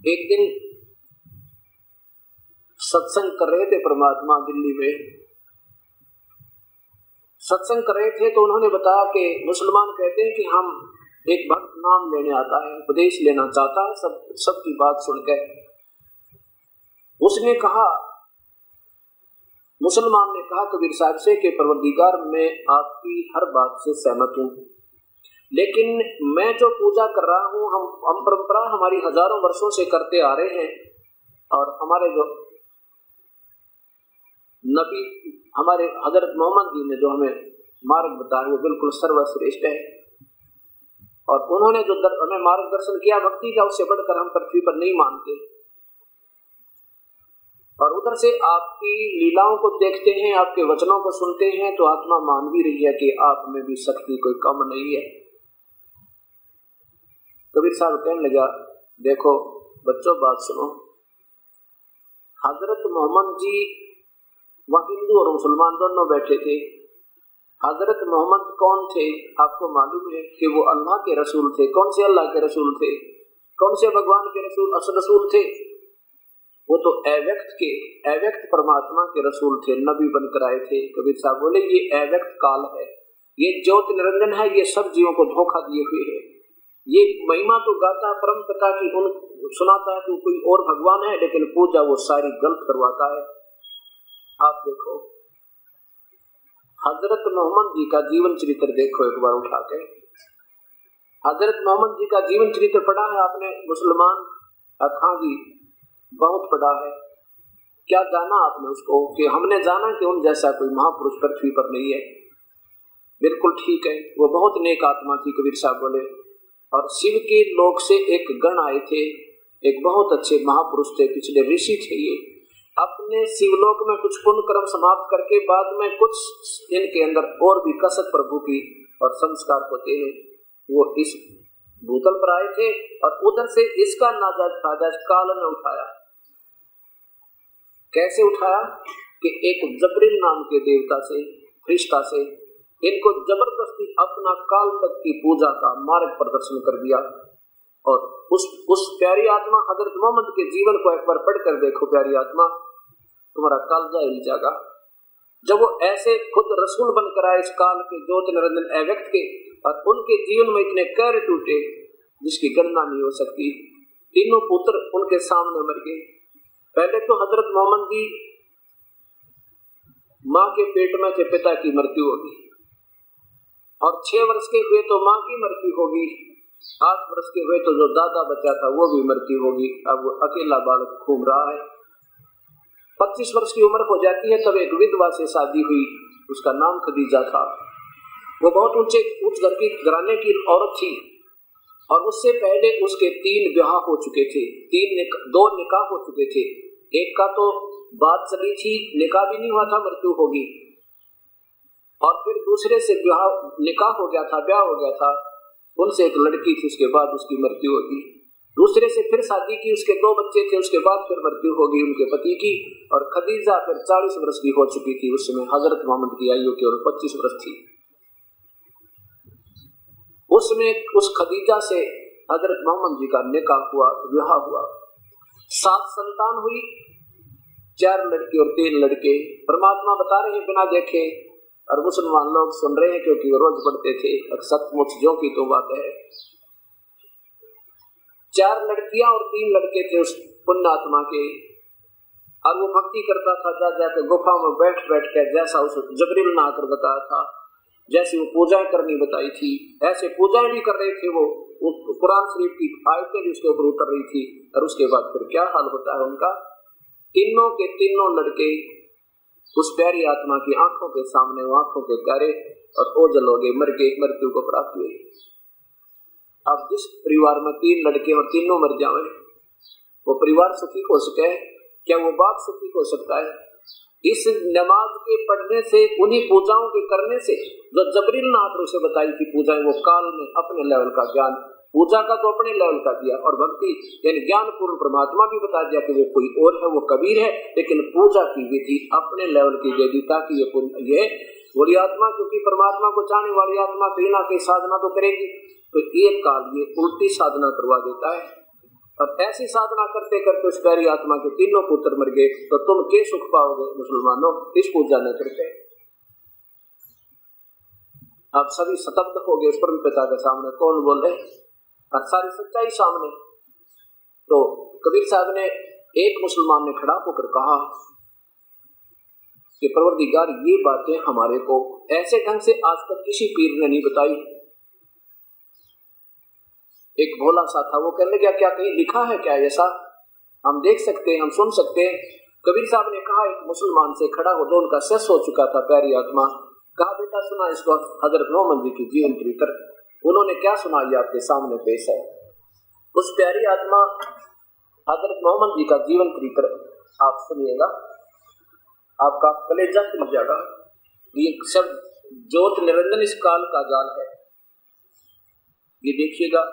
एक दिन सत्संग कर रहे थे परमात्मा, दिल्ली में सत्संग कर रहे थे, तो उन्होंने बताया कि मुसलमान कहते हैं कि हम एक भक्त नाम लेने आता है, उपदेश लेना चाहता है, सबकी बात सुनकर। उसने कहा, मुसलमान ने कहा कबीर साहब से कि परवरदिगार मैं आपकी हर बात से सहमत हूँ, लेकिन मैं जो पूजा कर रहा हूँ हम परंपरा हमारी हजारों वर्षों से करते आ रहे हैं, और हमारे जो नबी हमारे हजरत मोहम्मद जी ने जो हमें मार्ग बताया वो बिल्कुल सर्वश्रेष्ठ है, और उन्होंने जो हमें मार्गदर्शन किया भक्ति का, उससे बढ़कर हम पृथ्वी पर नहीं मानते। और उधर से आपकी लीलाओं को देखते हैं, आपके वचनों को सुनते हैं, तो आत्मा मान भी रही है कि आप में भी शक्ति कोई कम नहीं है। कबीर साहब कहने लगा, देखो बच्चों बात सुनो, हजरत मोहम्मद जी वहाँ हिंदू और मुसलमान दोनों बैठे थे। हजरत मोहम्मद कौन थे आपको मालूम है कि वो अल्लाह के रसूल थे। कौन से अल्लाह के रसूल थे? कौन से भगवान के रसूल रसूल थे? वो तो अव्यक्त परमात्मा के रसूल थे, नबी बनकर आए थे। कबीर साहब बोले ये अव्यक्त काल है, ये ज्योति निरंजन है, ये सब जीवों को धोखा दिए हुए है। ये महिमा तो गाता परम पिता की, उन सुनाता है कि कोई और भगवान है, लेकिन पूजा वो सारी गलत करवाता है। आप देखो हजरत मोहम्मद जी का जीवन चरित्र देखो एक बार उठा के। हजरत मोहम्मद जी का जीवन चरित्र पढ़ा है आपने मुसलमान? हाँ जी, बहुत पढ़ा है। क्या जाना आपने उसको? कि हमने जाना कि उन जैसा कोई महापुरुष पृथ्वी पर नहीं है। बिल्कुल ठीक है, वो बहुत नेक आत्मा थी, कबीर साहब बोले। और शिव के लोक से एक गण आए थे, एक बहुत अच्छे महापुरुष थे, पिछले ऋषि थे। ये अपने शिवलोक में कुछ पुण्य कर्म समाप्त करके बाद में कुछ इनके अंदर और भी कसक प्रभु की और संस्कार होते हैं, वो इस भूतल पर आए थे और उधर से इसका नाजायज फायदा काल ने उठाया। कैसे उठाया? कि एक जबरील नाम के देवता से, फरिश्ता से इनको जबरदस्ती अपना काल तक की पूजा का मार्ग प्रदर्शन कर दिया। और उस प्यारी आत्मा हजरत मोहम्मद के जीवन को एक बार पढ़कर देखो, प्यारी आत्मा तुम्हारा कालजा हिल जाएगा। जब वो ऐसे खुद रसूल बनकर आए इस काल के ज्योति निरंजन अव्यक्त के, और उनके जीवन में इतने कहर टूटे जिसकी गणना नहीं हो सकती। तीनों पुत्र उनके सामने मर गए। पहले तो हजरत मोहम्मद जी माँ के पेट में थे, पिता की मृत्यु होगी, और 6 वर्ष के हुए तो माँ की मृत्यु होगी, 8 वर्ष के हुए तो जो दादा बचा था वो भी मृत्यु होगी। अब वो अकेला बालक घूम रहा है। 25 वर्ष की उम्र हो जाती है तब एक विधवा से शादी हुई, उसका नाम खदीजा था। वो बहुत उच्च घर की घराने की औरत थी, और उससे पहले उसके 3 ब्याह हो चुके थे, 2 निकाह हो चुके थे। एक का तो बात चली थी, निकाह भी नहीं हुआ था, मृत्यु होगी। और फिर दूसरे से निकाह हो गया था, ब्याह हो गया था, उनसे एक लड़की थी, उसके बाद उसकी मृत्यु होगी। दूसरे से फिर शादी की, उसके 2 बच्चे थे, उसके बाद फिर मृत्यु होगी उनके पति की। और खदीजा फिर 40 वर्ष की हो चुकी थी। उस समय हजरत मोहम्मद की आयु केवल 25 वर्ष थी। उसमें उस खदीजा से हजरत मोहम्मद जी का निकाह हुआ, विवाह हुआ, 7 संतान हुई, 4 लड़के और 3 लड़के। परमात्मा बता रहे हैं बिना देखे, और मुसलमान लोग सुन रहे हैं क्योंकि वो रोज पढ़ते थे। और सचमुच जो की तो बात है। 4 लड़कियां और 3 लड़के थे उस पुण्यात्मा के, और वो भक्ति करता था, जा जाकर गुफा में बैठ बैठ कर, जैसा उस जबरील ने आकर बताया था, जैसे वो पूजाएं करनी बताई थी, ऐसे पूजाएं भी कर रहे थे। वो कुरान शरीफ की आयतें भी उसके ऊपर उतर रही थी। और उसके बाद फिर क्या हाल होता है उनका? तीनों के तीनों लड़के उस प्यारी आत्मा की आंखों के सामने, वो आंखों के प्यारे और ओझल हो गए, मर गए, मृत्यु को प्राप्त हुए। अब जिस परिवार में 3 लड़के और तीनों मर जाए, वो परिवार सुखी हो सके? क्या वो बाप सुखी हो सकता है? इस नमाज के पढ़ने से, उन्हीं पूजाओं के करने से जो जबरील ने आकर उसे बताई थी पूजाएं, वो काल में अपने लेवल का ज्ञान, पूजा का तो अपने लेवल का दिया, और भक्ति यानी ज्ञान पूर्ण परमात्मा भी बता दिया कि वो कोई और है, वो कबीर है, लेकिन पूजा की विधि अपने लेवल की दे दी, ताकि ये बोली आत्मा, क्योंकि परमात्मा को चाहने वाली आत्मा कहीं ना कहीं साधना तो करेगी, तो एक काल ये उल्टी साधना करवा देता है। और ऐसी साधना करते करते उस प्यारी आत्मा के तीनों पुत्र मर गए, तो तुम के सुख पाओगे मुसलमानों इस पूजा न करके। अब सभी स्तब्ध हो गए उस परम पिता के सामने, कौन बोल रहे और सारी सच्चाई सामने। तो कबीर साहब ने, एक मुसलमान ने खड़ा होकर कहा कि परवरदिगार ये बातें हमारे को ऐसे ढंग से आज तक किसी पीर ने नहीं बताई। एक भोला सा था, वो कहने लगा क्या कहीं लिखा है क्या ऐसा, हम देख सकते हैं, हम सुन सकते हैं। कबीर साहब ने कहा, एक मुसलमान से खड़ा हो जो उनका शेष हो चुका था प्यारी आत्मा, कहा बेटा सुना इस वक्त हजरत मोहम्मद जी की जीवन चरित्र, उन्होंने क्या सुनाई आपके सामने पेश है। उस प्यारी आत्मा हजरत मोहम्मद जी का जीवन चरित्र आप सुनिएगा, आपका कलेजा खुल जाएगा। ये सब ज्योत निरंजन इस काल का जाल है, ये देखिएगा।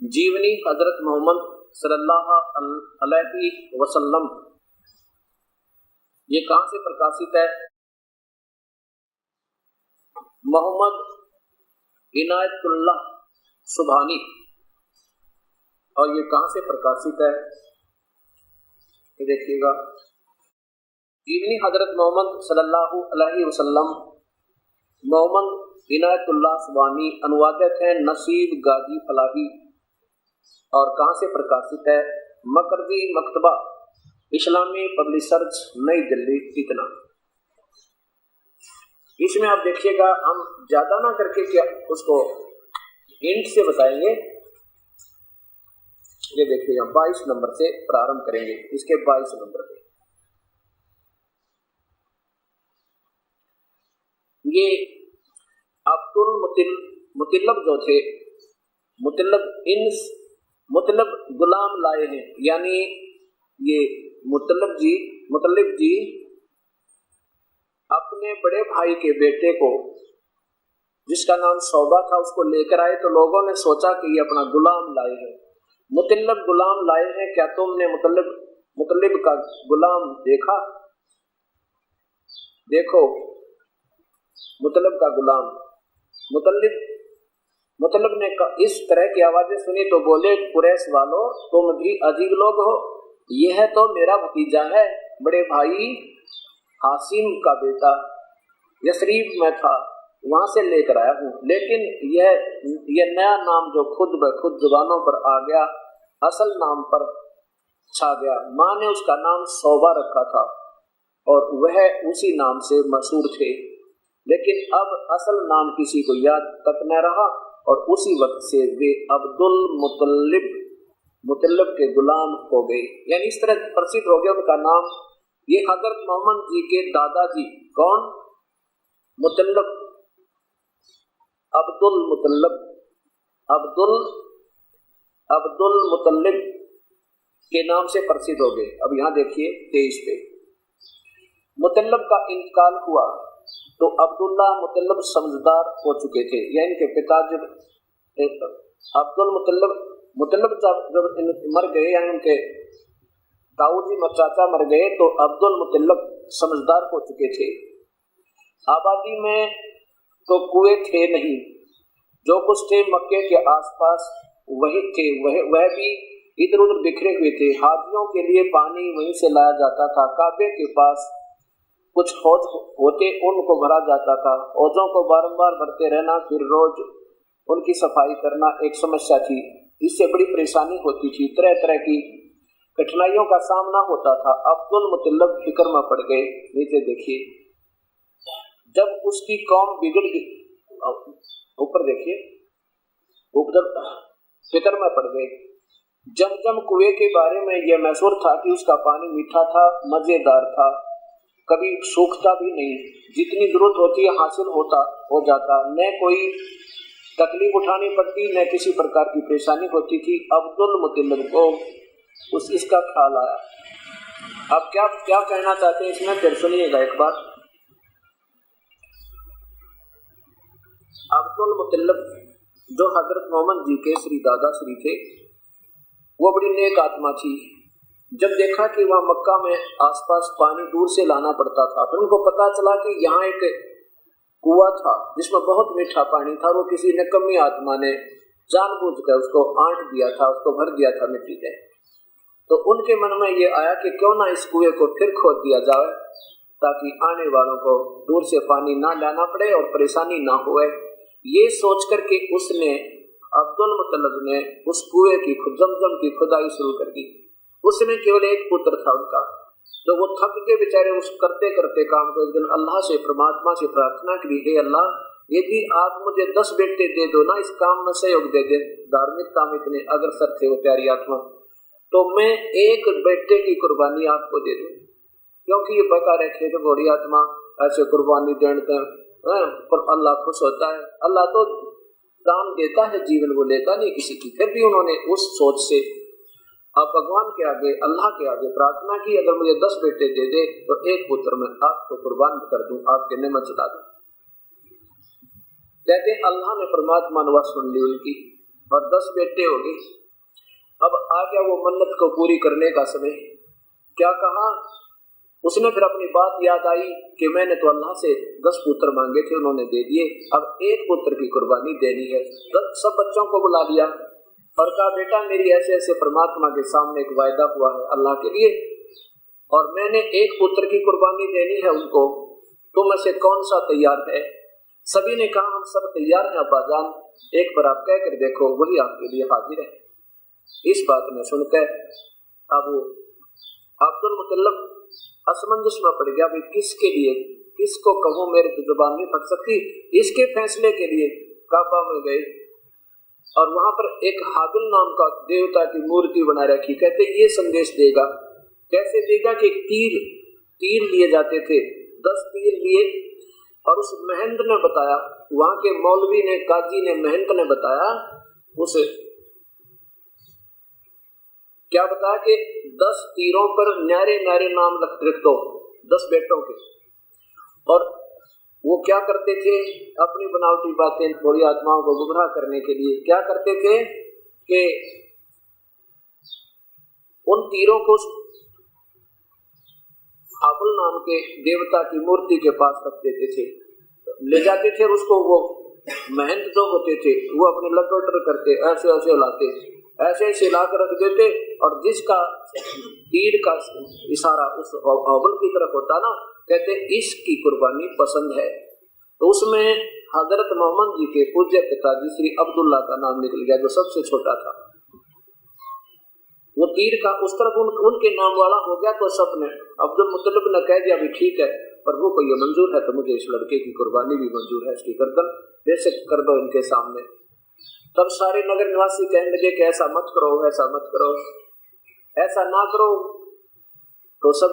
जीवनी हजरत मोहम्मद सल्लल्लाहु अलैहि वसल्लम, ये कहां से प्रकाशित है, मोहम्मद इनायतुल्लाह सुभानी, और ये कहां से प्रकाशित है ये देखिएगा। जीवनी हजरत मोहम्मद सल्लल्लाहु अलैहि वसल्लम, मोहम्मद इनायतुल्लाह सुभानी, अनुवादक है नसीब गाजी फलाही, और कहां से प्रकाशित है, मकरदी मकतबा इस्लामी पब्लिशर्स नई दिल्ली इतना। इसमें आप देखिएगा, हम ज्यादा ना करके क्या उसको हिंट से बताएंगे। ये देखिएगा 22 नंबर से प्रारंभ करेंगे, इसके 22 नंबर पे ये अब्दुल मुतल्लब जो थे, मुतल्लब गुलाम लाए हैं, यानी ये मुतल्लब जी अपने बड़े भाई के बेटे को, जिसका नाम शोभा था, उसको लेकर आए। तो लोगों ने सोचा कि ये अपना गुलाम लाए हैं, मुतल्लब गुलाम लाए हैं, क्या तुमने मुतल्लब का गुलाम देखा? देखो मुतल्लब का गुलाम, मुतल्लब ने इस तरह की आवाजें सुनी तो बोले, कुरैश वालों तुम भी अजीब लोग हो, यह तो मेरा भतीजा है, बड़े भाई हासिम का बेटा, यसरीब में था, वहां से लेकर आया हूँ। लेकिन यह नया नाम जो खुद ब खुद जुबानों पर आ गया, असल नाम पर छा गया। माँ ने उसका नाम शोभा रखा था और वह उसी नाम से मशहूर थे, लेकिन अब असल नाम किसी को याद तक न रहा और उसी वक्त से वे अब्दुल मुतल्लब के गुलाम हो गए, यानी इस तरह प्रसिद्ध हो गया उनका नाम। ये हजरत मोहम्मद जी के दादाजी कौन? मुतल्लब, अब्दुल मुतल्लब के नाम से प्रसिद्ध हो गए। अब यहाँ देखिए 23 पे, मुतल्लब का इंतकाल हुआ तो अब्दुल्ला मुतल्लब समझदार हो चुके थे, या इनके पिता जब अब्दुल मुतल्लब जब मर गए, यानी उनके दाऊद जी चाचा मर गए, तो अब्दुल मुतल्लब समझदार हो चुके थे। आबादी में तो कुएं थे नहीं, जो कुछ थे मक्के के आसपास वही थे, वह भी इधर उधर बिखरे हुए थे। हाजियों के लिए पानी वहीं से लाया जाता था। काबे के पास कुछ हौज होते, उनको भरा जाता था। हौजों को बारंबार भरते रहना, फिर रोज उनकी सफाई करना एक समस्या थी। इससे बड़ी परेशानी होती थी, तरह तरह की कठिनाइयों का सामना होता था। अब्दुल मुतल्लब फिक्र में पड़ गए। नीचे देखिए, जब उसकी कौम बिगड़ गई, ऊपर देखिए, जब फिक्र में पड़ गए। जमजम कुएं के बारे में यह मशहूर था कि उसका पानी मीठा था, मजेदार था, कभी सूखता भी नहीं, जितनी जरूरत होती है हासिल हो जाता, न कोई तकलीफ उठानी पड़ती, न किसी प्रकार की परेशानी होती थी। अब्दुल मुतल्लब को इसका ख्याल आया। अब क्या कहना चाहते हैं इसमें, फिर सुनिएगा एक बार। अब्दुल मुतल्लब जो हजरत मोहम्मद जी के श्री दादा श्री थे, वो बड़ी नेक आत्मा थी। जब देखा कि वहाँ मक्का में आसपास पानी दूर से लाना पड़ता था, फिर उनको पता चला कि यहाँ एक कुआं था जिसमें बहुत मीठा पानी था। वो किसी निकम्मी आत्मा ने जानबूझकर उसको आंट दिया था, उसको भर दिया था मिट्टी में। तो उनके मन में ये आया कि क्यों ना इस कुएं को फिर खोद दिया जाए ताकि आने वालों को दूर से पानी ना लाना पड़े और परेशानी ना होए। ये सोच करके उसने अब्दुल मुत्तलिब ने उस कुएं की जमजम की खुदाई शुरू कर दी। उसमें केवल एक पुत्र था उनका, तो वो थक के बेचारे उस करते करते काम को एक दिन अल्लाह से, परमात्मा से प्रार्थना की, हे अल्लाह, यदि आप मुझे 10 बेटे दे दो ना, इस काम में सहयोग दे दे। धार्मिकता में इतने अग्रसर थे वो प्यारी आत्मा, तो मैं एक बेटे की कुर्बानी आपको दे दूं, क्योंकि ये बता रखे थे बड़ी आत्मा ऐसे कुर्बानी देते हैं पर अल्लाह खुश होता है। अल्लाह तो दान देता है जीवन, वो लेता नहीं किसी की। फिर भी उन्होंने उस सोच से अब भगवान के आगे, अल्लाह के आगे प्रार्थना की, अगर मुझे 10 बेटे दे दे तो एक पुत्र मैं आपको कुर्बान कर दूं, आपके नेमत चला दूं। कहते अल्लाह ने, परमात्मा ने सुन ली उनकी और 10 बेटे हो गए। अब आ गया वो मन्नत को पूरी करने का समय। क्या कहा उसने? फिर अपनी बात याद आई कि मैंने तो अल्लाह से 10 पुत्र मांगे थे, उन्होंने दे दिए, अब एक पुत्र की कुर्बानी देनी है। सब बच्चों को बुला लिया और कहा, बेटा मेरी ऐसे ऐसे परमात्मा के सामने एक वायदा हुआ है अल्लाह के लिए, और मैंने एक पुत्र की कुर्बानी देनी है उनको, तुम में से कौन सा तैयार है? सभी ने कहा हम सब तैयार हैं अब्बाजान, एक बार आप कह कर देखो, वही आपके लिए हाजिर है। इस बात ने सुनकर अब अब्दुल मुत्तलिब असमंजस में पड़ गया, भाई किसके लिए, किसको कहूं, मेरे तो जुबान नहीं फट सकती। इसके फैसले के लिए काबा में गए और वहां पर एक हाबिल नाम का देवता की मूर्ति बना रखी। कहते ये संदेश देगा। कैसे देगा कि तीर लिए जाते थे, 10 तीर लिए, और उस महंत ने बताया, वहां के मौलवी ने, काजी ने, महंत ने बताया, उसे क्या बताया कि 10 तीरों पर न्यारे न्यारे नाम लिख दो 10 बेटों के। और वो क्या करते थे, अपनी बनावटी बातें थोड़ी आत्माओं को गुमराह करने के लिए क्या करते थे कि उन तीरों को हाबुल नाम के देवता की मूर्ति के पास रख देते थे, ले जाते थे। उसको वो महंत जो होते थे वो अपने लपेट करते, ऐसे ऐसे लाते, ऐसे ऐसे ला कर रख देते, और जिसका तीर का इशारा उस हाबुल की तरफ होता ना, कहते इसकी कुर्बानी पसंद है। तो उसमें हजरत मोहम्मद जी के पूज्य पिताजी श्री अब्दुल्ला का नाम निकल गया, जो सबसे छोटा था। वो तीर का उस तरफ उनके नाम वाला हो गया। तो सबने, अब्दुल मुत्तलिब ने कह दिया भी ठीक है, प्रभु को ये मंजूर है तो मुझे इस लड़के की कुर्बानी भी मंजूर है, इसकी गर्दन जैसे कर दो इनके सामने। तब सारे नगर निवासी कहने लगे कि ऐसा मत करो, ऐसा मत करो, ऐसा ना करो। तो सब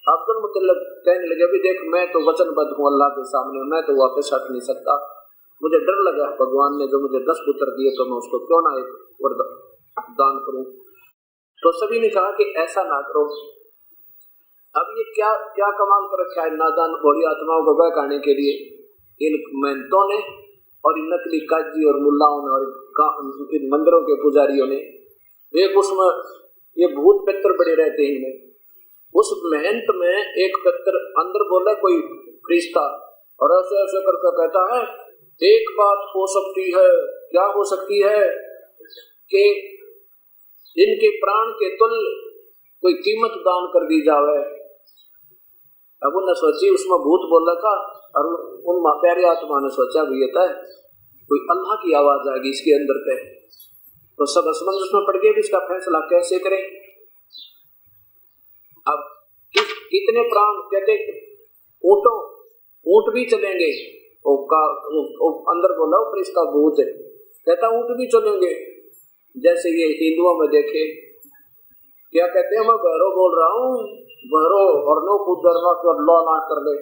अब्दुल मुत्तलिब कहने लगे, भी देख मैं तो वचनबद्ध हूँ अल्लाह के सामने, मैं तो वापस हट नहीं सकता, मुझे डर लगा भगवान ने जो मुझे 10 पुत्र दिए तो मैं उसको क्यों ना एक वरदान करूं। तो सभी ने कहा कि ऐसा ना करो। अब ये क्या क्या कमाल कर रखा है नादान भोली आत्माओं को बहकाने के लिए इन मेहनतों ने और इन नकली काजी और मुल्लाओं ने और इन मंदिरों के पुजारियों ने। एक उसमें ये भूत पितर बड़े रहते हैं इनमें। उस मेहनत में एक पितर अंदर बोला कोई फरिश्ता, और ऐसे ऐसे करके कहता है एक बात हो सकती है। क्या हो सकती है? कि इनके प्राण के तुल्य कोई कीमत दान कर दी जावे। अब उन्होंने सोची, उसमें भूत बोल रखा, और उन प्यारी आत्मा ने सोचा भी ये था कोई अल्लाह की आवाज आएगी इसके अंदर पे। तो सब असमंजस में पड़ गए भी इसका फैसला कैसे करें। अब कितने प्राण, कहते ऊंट भी चलेंगे। अंदर बोला फरिश्ता भूत है, कहता ऊंट भी चलेंगे। जैसे ये हिंदुओं में देखे क्या कहते हैं, मैं बहरो बोल रहा हूँ, बहरो और नो कुदरना तो अल्लाह ना कर ले।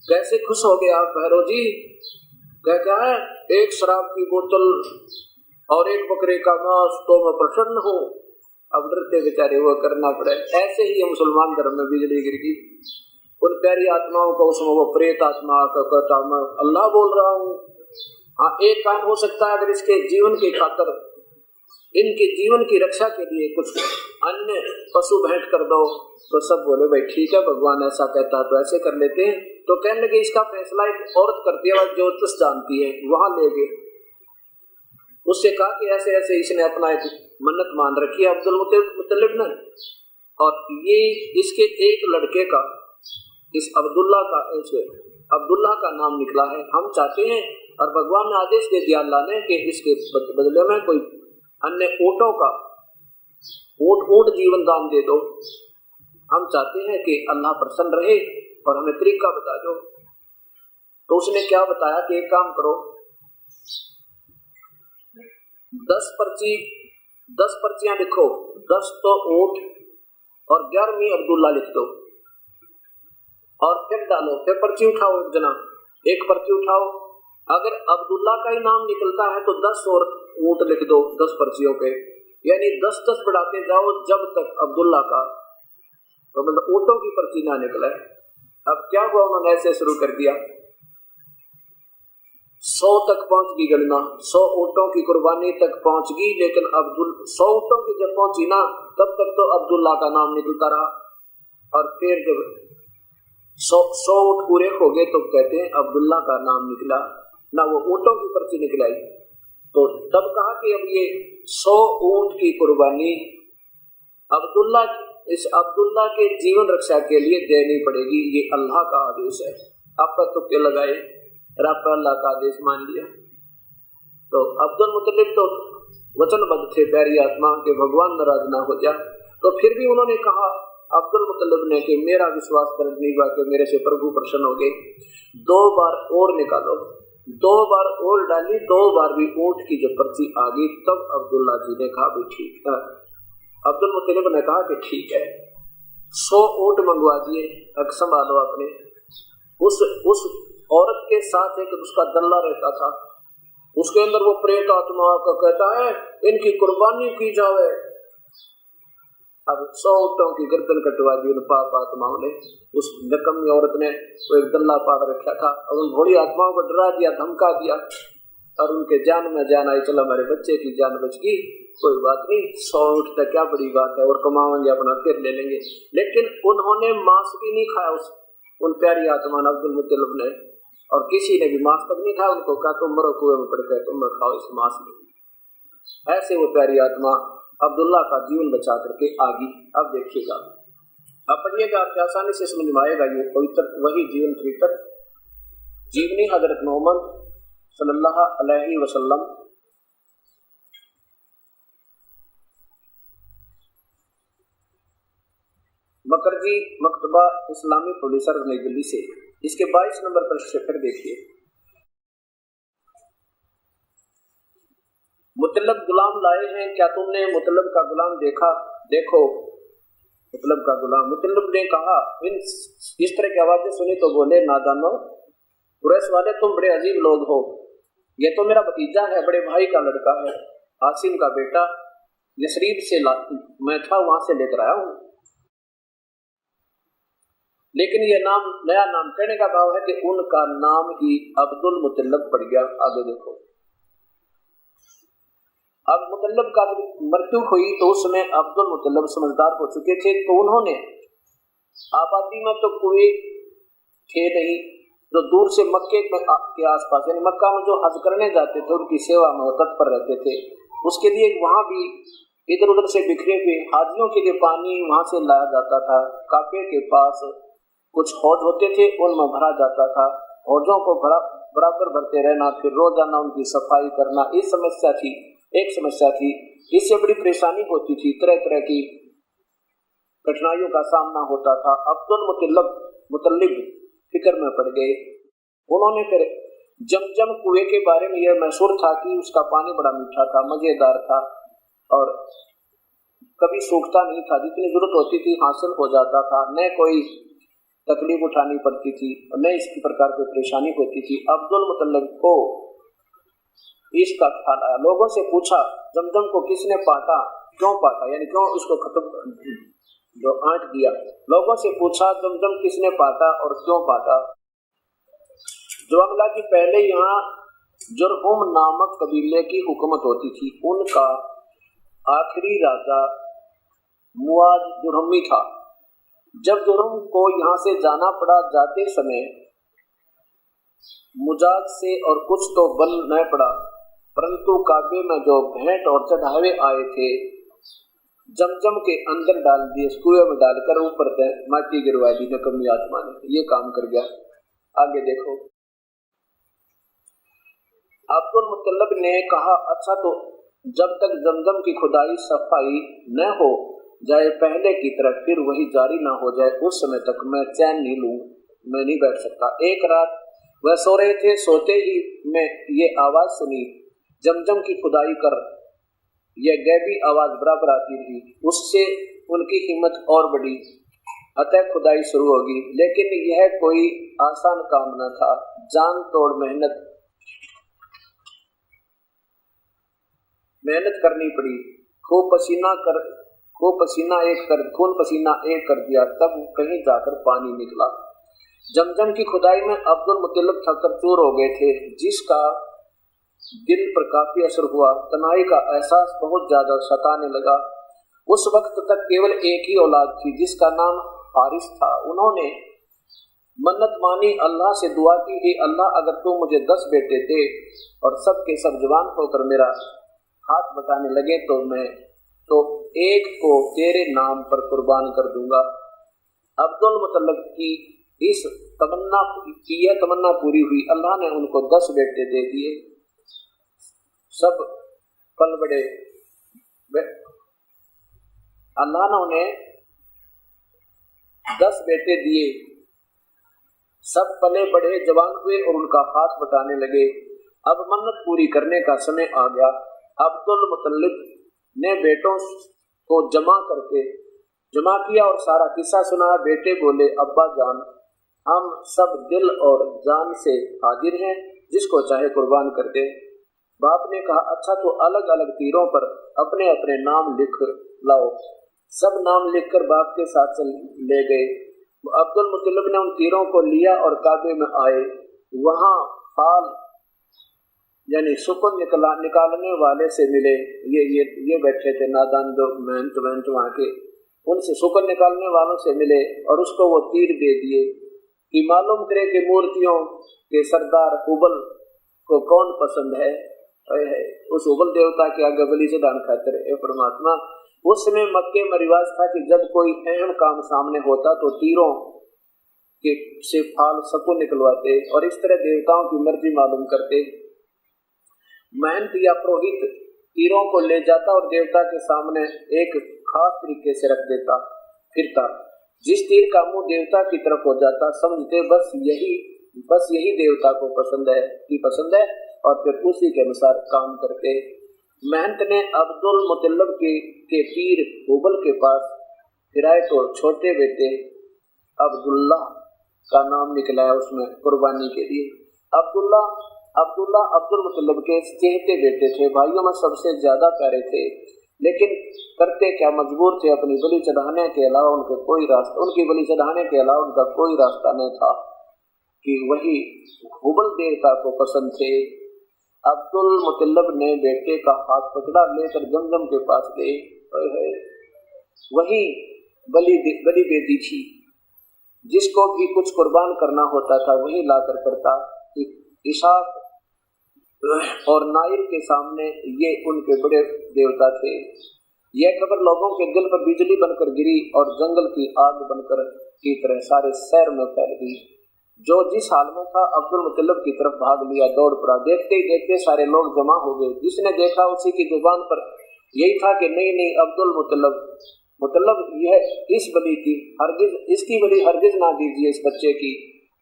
कैसे खुश हो गए आप बहरो जी? कहता है एक शराब की बोतल और एक बकरे का मांस तो मैं प्रसन्न हूँ। अब डरते बेचारे वो करना पड़े। ऐसे ही मुसलमान धर्म में बिजली गिर गई। उन प्यारी आत्माओं को उसमें वो प्रेत आत्मा का कहता मैं अल्लाह बोल रहा हूँ। हाँ, एक काम हो सकता है, अगर इसके जीवन की खातर, इनके जीवन की रक्षा के लिए कुछ अन्य पशु भेंट कर दो। तो सब बोले भाई ठीक है, भगवान ऐसा कहता है तो ऐसे कर लेते हैं। तो कहने लगे इसका फैसला एक औरत करती है, ज्योतिष जानती है, वहां ले गए। उससे कहा कि ऐसे ऐसे इसने अपना एक मन्नत मान रखी है अब्दुल मुत्तलिब ने, और ये इसके एक लड़के का, इस अब्दुल्ला का नाम निकला है। हम चाहते हैं, और भगवान ने आदेश दे दिया अल्लाह ने, कि इसके बदले में कोई अन्य ऊँटों का ऊँट जीवन दान दे दो। हम चाहते हैं कि अल्लाह प्रसन्न रहे और हमें तरीका बता दो। तो उसने क्या बताया कि एक काम करो, 10 पर्चियां लिखो, 10 तो ऊँट और 11वीं अब्दुल्ला लिख दो, और फिर डालो। फिर पर्ची उठाओ, एक पर्ची उठाओ। अगर अब्दुल्ला का ही नाम निकलता है तो 10 और ऊँट लिख दो 10 पर्चियों पे, यानी 10-10 बढ़ाते जाओ जब तक अब्दुल्ला का, तो मतलब ऊँटों की पर्ची ना निकले। अब क्या हुआ, उन्होंने ऐसे शुरू कर दिया, 100 तक पहुंच गई गणना, 100 ऊँटों की कुर्बानी तक पहुंच गई। लेकिन 100 ऊँटों की जब पहुंची ना, तब तक तो अब्दुल्ला का नाम निकलता रहा। और फिर जब 100 ऊँट पूरे हो गए तो कहते हैं अब्दुल्ला का नाम निकला ना, वो ऊँटों की पर्ची निकलाई। तो तब कहा कि अब ये 100 ऊँट की कुर्बानी इस अब्दुल्ला के जीवन रक्षा के लिए देनी पड़ेगी, ये अल्लाह का आदेश है। आपका तुक्के लगाए, रब अल्लाह का आदेश मान लिया। तो अब्दुल मुत्तलिब तो वचनबद्ध थे प्यारी आत्मा के, भगवान नाराज ना हो जाए। तो फिर भी उन्होंने कहा अब्दुल मुत्तलिब ने कि मेरा विश्वास करने का कि मेरे से प्रभु प्रसन्न हो गए, 2 बार और निकालो। 2 बार और डाली, 2 बार भी ऊँट की जब पर्ची आ गई, तब अब्दुल्ला जी ने कहा भी ठीक है। अब्दुल मुत्तलिब ने कहा कि ठीक है, 100 ऊँट मंगवा दिए, अब संभालो अपने। उस औरत के साथ एक उसका दल्ला रहता था, उसके अंदर वो प्रेत आत्मा का कहता है इनकी कुर्बानी की जावे। अब 100 ऊँटों की गर्दन कटवा दी उन पाप आत्माओं ने। उस नकम्मी औरत ने वो एक दल्ला पाड़ रखा था और उन भोली आत्माओं को डरा दिया, धमका दिया, और उनके जान में जान आई। चलो हमारे बच्चे की जान बच गई, कोई बात नहीं, 100 ऊँट तक क्या बड़ी बात है, और कमाएंगे अपना, फिर ले लेंगे। लेकिन उन्होंने मांस भी नहीं खाया उन प्यारी आत्मा ने, अब्दुल मुत्तलिब ने, और किसी ने भी मांस तक नहीं खाया। उनको कहा तुम मरो कुएं में पड़ गए, तुम न खाओ इस मांस में। ऐसे वो प्यारी आत्मा अब्दुल्ला का जीवन बचा करके आ गई। अब देखिएगा, अब पढ़िएगा, आपके आसानी से समझ में आएगा। ये पवित्र वही जीवन चरित्र जीवनी हजरत मोहम्मद सल्लल्लाहु अलैहि वसल्लम। मकरजी मकतबा इस्लामी प्रोड्यूसर नई दिल्ली से, इसके 22 नंबर पर फिर देखिए। मुतल्लब गुलाम लाए हैं, क्या तुमने मुतल्लब का गुलाम देखा? देखो मुतल्लब का गुलाम। मुतल्लब ने कहा, इस तरह की आवाजें सुनी तो बोले, नादानो कुरैश वाले, तुम बड़े अजीब लोग हो। ये तो मेरा भतीजा है, बड़े भाई का लड़का है, आसिम का बेटा, यसरीब से मैं था, वहां से लेकर आया हूँ। लेकिन ये नाम, नया नाम कहने का भाव है कि उनका नाम ही अब्दुल मुतल्लब पड़ गया। आगे देखो, अब मुतल्लब का मृत्यु हुई तो उसमें अब्दुल मुतल्लब समझदार हो चुके थे, तो उन्होंने आबादी में तो कुएं थे नहीं, जो दूर से मक्के के आसपास यानी मक्का में जो हज करने जाते थे उनकी सेवा में तत्पर रहते थे। उसके लिए वहां भी इधर उधर से बिखरे हुए हाजियों के लिए पानी वहां से लाया जाता था। काबे के पास कुछ हौज होते थे, उनमें भरा जाता था। हौजों को बराबर भरते रहना, फिर रोजाना उनकी सफाई करना, इस समस्या थी, एक समस्या थी। इससे बड़ी परेशानी होती थी, तरह तरह की कठिनाइयों का सामना होता था। अब्दुल मुतल्लिब फिक्र में पड़ गए। उन्होंने फिर जमजम कुएं के बारे में यह महसूर था कि उसका पानी बड़ा मीठा था, मजेदार था और कभी सूखता नहीं था, जितनी जरूरत होती थी हासिल हो जाता था, न कोई तकलीफ उठानी पड़ती थी, न इसकी प्रकार की परेशानी होती थी। अब्दुल मुतल्लिब को इसका ख्याल आया। लोगों से पूछा, जमजम को किसने पाटा, क्यों पाटा, यानी क्यों इसको खत्म जो आंट दिया। लोगों से पूछा जमजम किसने पाटा और क्यों पाटा। जवाब मिला कि पहले यहाँ जुरहुम नामक कबीले की हुकूमत होती थी। उनका आखिरी राजा मुआज जुरहुमी था। जब जुरहुम को यहाँ से जाना पड़ा, जाते समय मुजाज से और कुछ तो बल न पड़ा, परंतु काबे में जो भेंट और चढ़ावे आए थे जमजम के अंदर डाल दिए, कुएं में डालकर ऊपर से माटी गिरवा दी नकम्मी आत्मा ने। ये काम कर गया। आगे देखो, अब्दुल मुतल्लिब ने कहा, अच्छा तो जब तक जमजम की खुदाई सफाई न हो जाए पहले की तरफ फिर वही जारी ना हो जाए, उस समय तक मैं चैन नहीं लूं, मैं नहीं बैठ सकता। एक रात वह सो रहे थे, सोते ही मैं ये आवाज सुनी, जमजम की खुदाई कर। यह गैबी आवाज बराबर आती रही, उससे उनकी हिम्मत और बढ़ी, अतः खुदाई शुरू होगी। लेकिन यह कोई आसान काम न था, जान तोड़ मेहनत करनी पड़ी। खून पसीना एक कर दिया, तब कहीं जाकर पानी निकला। जमजम की खुदाई में अब्दुल मुतल्लिब थककर चूर हो गए थे, जिसका दिल पर काफी असर हुआ। तन्हाई का एहसास बहुत ज्यादा सताने लगा। उस वक्त तक केवल एक ही औलाद थी जिसका नाम हारिस था। उन्होंने मन्नत मानी, अल्लाह से दुआ की, हे अल्लाह अगर तू मुझे 10 बेटे दे और सब के सब जवान होकर मेरा हाथ बटाने लगे तो मैं तो एक को तेरे नाम पर कुर्बान कर दूंगा। अब्दुल मुतल्लिब की इस तमन्ना पूरी हुई। अल्लाह ने उनको 10 बेटे दे दिए। सब पल बड़े, अल्लाह ने उन्हें 10 बेटे दिए, सब पले बढ़े, जवान हुए और उनका हाथ बटाने लगे। अब मन्नत पूरी करने का समय आ गया। अब्दुल मुतल्लिब ने बेटों को जमा किया और सारा किस्सा सुनाया। बेटे बोले, अब्बा जान, हम सब दिल और जान से हाजिर हैं, जिसको चाहे कुर्बान कर दे। बाप ने कहा, अच्छा तो अलग अलग तीरों पर अपने अपने नाम लिख लाओ। सब नाम लिखकर बाप के साथ ले गए। अब्दुल मुतल्लिब ने उन तीरों को लिया और काबे में आए। वहां फाल यानी सुकून निकालने वाले से मिले। ये बैठे थे नादान जो मेहनत वहां के, उनसे सुकून निकालने वालों से मिले और उसको वो तीर दे दिए कि मालूम करे कि मूर्तियों के सरदार हुबल को कौन पसंद है। उस हुबल देवता के आगे बलि चढ़ाने खातिर ए परमात्मा। उस समय मक्के में रिवाज था कि जब कोई अहम काम सामने होता तो तीरों के से फाल सुकून निकलवाते और इस तरह देवताओं की मर्जी मालूम करते। महंत या पुरोहित तीरों को ले जाता और देवता के सामने एक खास तरीके से रख देता फिरता। जिस तीर का मुंह देवता की तरफ हो जाता समझते बस यही देवता को पसंद है और फिर उसी के अनुसार काम करते। महंत ने अब्दुल मुतल्लिब के तीर हुबल के पास फिराए तो छोटे बेटे अब्दुल्ला का नाम निकला है उसमें कुर्बानी के लिए। अब्दुल मुतल्लिब के चहेते बेटे थे, भाइयों में सबसे ज्यादा प्यारे थे, लेकिन करते क्या, मजबूर थे। अपनी बलि चढ़ाने के अलावा उनकी बलि चढ़ाने के अलावा उनका कोई रास्ता नहीं था कि वही हुबल देवता को पसंद थे। अब्दुल मुतल्लिब ने बेटे का हाथ पकड़ा, लेकर जमजम के पास गए। वही बलि बेदी थी, जिसको भी कुछ कुर्बान करना होता था वही लाकर करता। इशाक और नाइल के सामने ये उनके बड़े देवता थे। यह खबर लोगों के दिल पर बिजली बनकर गिरी और जंगल की आग बनकर की तरह सारे शहर में फैल गई। जो जिस हाल में था अब्दुल मुतल्लिब की तरफ भाग लिया, दौड़ पड़ा। देखते ही देखते सारे लोग जमा हो गए। जिसने देखा उसी की जुबान पर यही था कि नहीं अब्दुल मुतल्लिब यह इस बलि की इसकी बलि हरगिज ना दीजिए इस बच्चे की।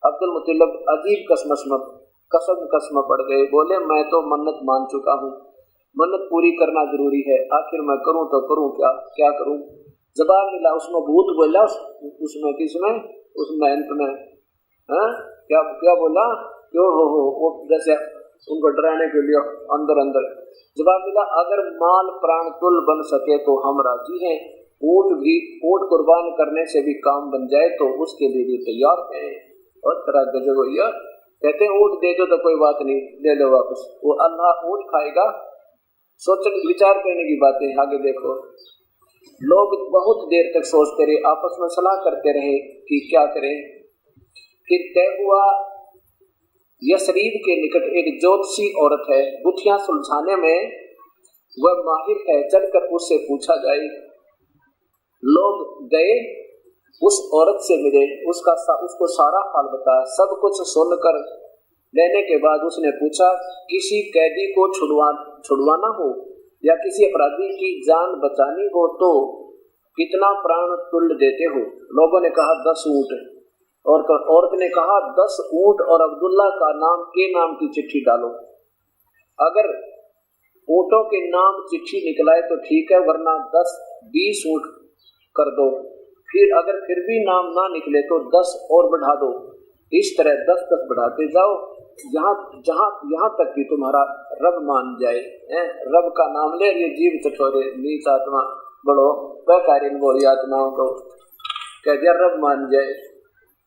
अब्दुल मुतल्लिब अजीब कसम पड़ गए। बोले, मैं तो मन्नत मान चुका हूँ, मन्नत पूरी करना जरूरी है, आखिर मैं करूँ तो करूँ क्या करूँ। जवाब मिला, उसमें भूत बोला, उसमें उस मेहनत में क्या बोला, क्यों हो वो जैसे उनको डराने के लिए अंदर। जवाब मिला, अगर माल प्राण तुल बन सके तो हम राजी हैं, ऊंट कुर्बान करने से भी काम बन जाए तो उसके लिए भी तैयार है। और तरह गजब भैया कहते हैं ऊंट दे दो तो कोई बात नहीं, ले लो वापस, वो अल्लाह ऊंट खाएगा। सोचने विचार करने की बातें आगे देखो। लोग बहुत देर तक सोचते रहे, आपस में सलाह करते रहे कि क्या करें। फिर तय हुआ यह शरीर के निकट एक ज्योतिषी औरत है, गुत्थियां सुलझाने में वह माहिर है, चलकर उससे पूछा जाए। लोग गए, उस औरत से मिले, उसको सारा हाल बताया। सब कुछ सुनकर लेने के बाद उसने पूछा, किसी कैदी को छुड़वाना हो या किसी अपराधी की जान बचानी हो तो कितना प्राण तुल्य देते हो? लोगों ने कहा 10 ऊंट। औरत ने कहा 10 ऊंट और अब्दुल्ला का नाम की चिट्ठी डालो। अगर ऊंटों के नाम चिट्ठी निकलाए तो ठीक है, वरना 10-20 ऊंट कर दो। फिर अगर फिर भी नाम ना निकले तो 10 और बढ़ा दो। इस तरह 10-10 बढ़ाते जाओ, यहाँ तक कि तुम्हारा रब मान जाए। रब का नाम ले, ये जीव चटोरे नीच आत्मा बड़ो बेकारीन बोली आत्माओं को कह दिया रब मान जाए।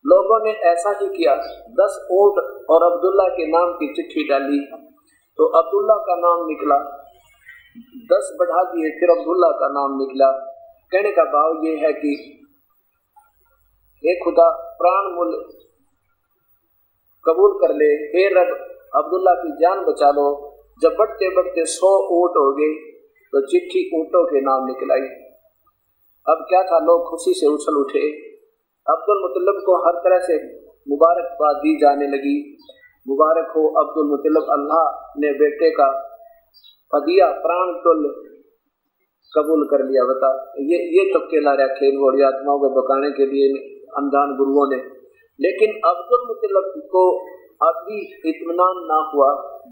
लोगों ने ऐसा ही किया, 10 ऊंट और अब्दुल्ला के नाम की चिट्ठी डाली तो अब्दुल्ला का नाम निकला। 10 बढ़ा दिए, फिर अब्दुल्ला का नाम निकला। कहने का भाव ये है कि हे खुदा, प्राण मूल्य कबूल कर ले, हे रब अब्दुल्ला की जान बचा लो। जब बढ़ते बढ़ते 100 ऊंट हो गए तो चिट्ठी ऊंटों के नाम निकलाई। अब क्या था, लोग खुशी से उछल उठे। अब्दुल मुतल्लिब को हर तरह से मुबारकबाद दी जाने लगी। मुबारक हो अब्दुल मुतल्लिब, अल्लाह ने बेटे का हदिया प्राण तुल्य कबूल कर लिया। बता, ये तबके ला रहा खेल बोली आत्माओं को बकाने के लिए अनजान गुरुओं ने। लेकिन अब्दुल मुतल्लिब को अभी इत्मीनान ना हुआ,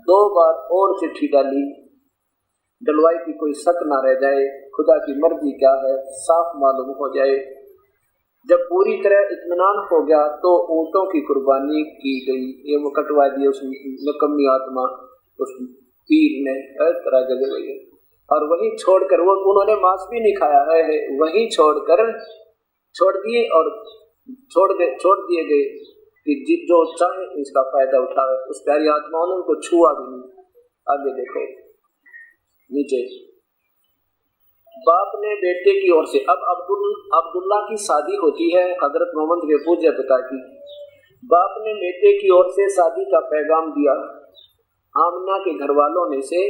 2 बार और चिट्ठी डाली, डलवाई की कोई शक ना रह जाए, खुदा की मर्जी क्या है साफ मालूम हो जाए। जब पूरी तरह इत्मीनान हो गया तो ऊंटों की कुर्बानी की गई। ये वो कटवा दिए उस नकम्मी आत्मा, उस पीर ने तरह जगह गई। और वही छोड़कर उन्होंने मांस भी नहीं खाया है, वही छोड़ दिए और छोड़ दिए गए कि जो चाहे इसका फायदा उठावे। उस प्यारी आत्माओं ने उनको छुआ भी नहीं। आगे देखो नीचे, बाप ने बेटे की ओर से, अब अब्दुल्ला की शादी होती है हजरत मोहम्मद के पूज्य पिता की। बाप ने बेटे की ओर से शादी का पैगाम दिया। आमिना के घर वालों ने से